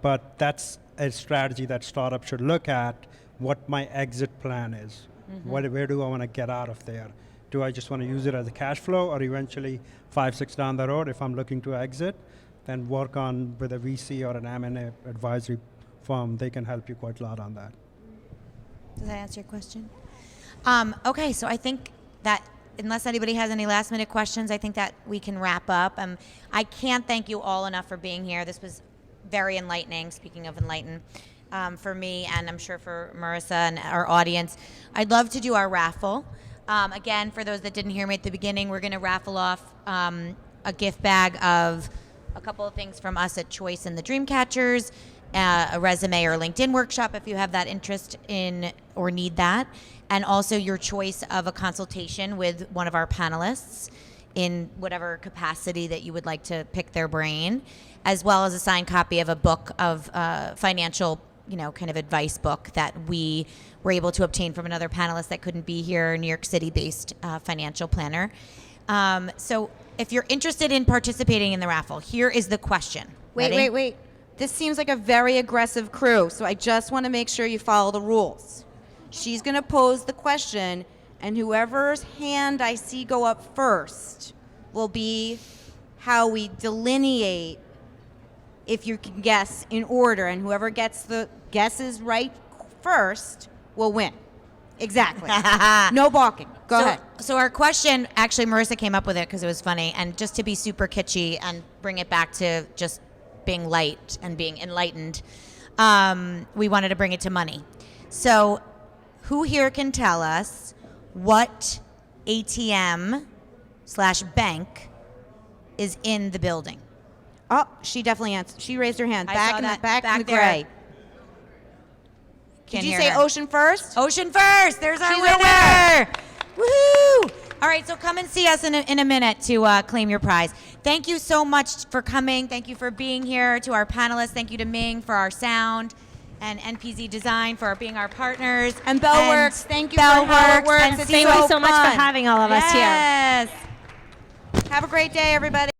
but that's a strategy that startups should look at, what my exit plan is. Mm-hmm. Where do I want to get out of there? Do I just want to use it as a cash flow, or eventually 5-6 down the road, if I'm looking to exit, then work on with a VC or an M&A advisory firm. They can help you quite a lot on that. Does that answer your question? Okay, so I think that unless anybody has any last minute questions, I think that we can wrap up. I can't thank you all enough for being here. This was very enlightening, speaking of enlighten, for me, and I'm sure for Marissa and our audience. I'd love to do our raffle. Again, for those that didn't hear me at the beginning, we're going to raffle off a gift bag of a couple of things from us at Choice and the Dreamcatchers, a resume or LinkedIn workshop if you have that interest in or need that, and also your choice of a consultation with one of our panelists in whatever capacity that you would like to pick their brain, as well as a signed copy of a book of financial, kind of advice book that we were able to obtain from another panelist that couldn't be here, New York City-based financial planner. So if you're interested in participating in the raffle, here is the question. Ready? Wait. This seems like a very aggressive crew, so I just want to make sure you follow the rules. She's going to pose the question, and whoever's hand I see go up first will be how we delineate if you can guess in order, and whoever gets the guesses right first will win. Exactly. No balking. Go ahead. So our question, actually, Marissa came up with it because it was funny, and just to be super kitschy and bring it back to just being light and being enlightened, we wanted to bring it to money. So who here can tell us what ATM/bank is in the building? Oh, she definitely answered. She raised her hand. I Back saw in that. the back Back in the there. gray. Can't Did you hear say her. Ocean first? Ocean first. There's our She's a winner. Woohoo! All right, so come and see us in a minute to claim your prize. Thank you so much for coming. Thank you for being here. To our panelists, thank you to Ming for our sound, and NPZ Design for being our partners. And Bellworks, thank you for how it works. And It's Thank you so much for having all of us here. Yes. Have a great day, everybody.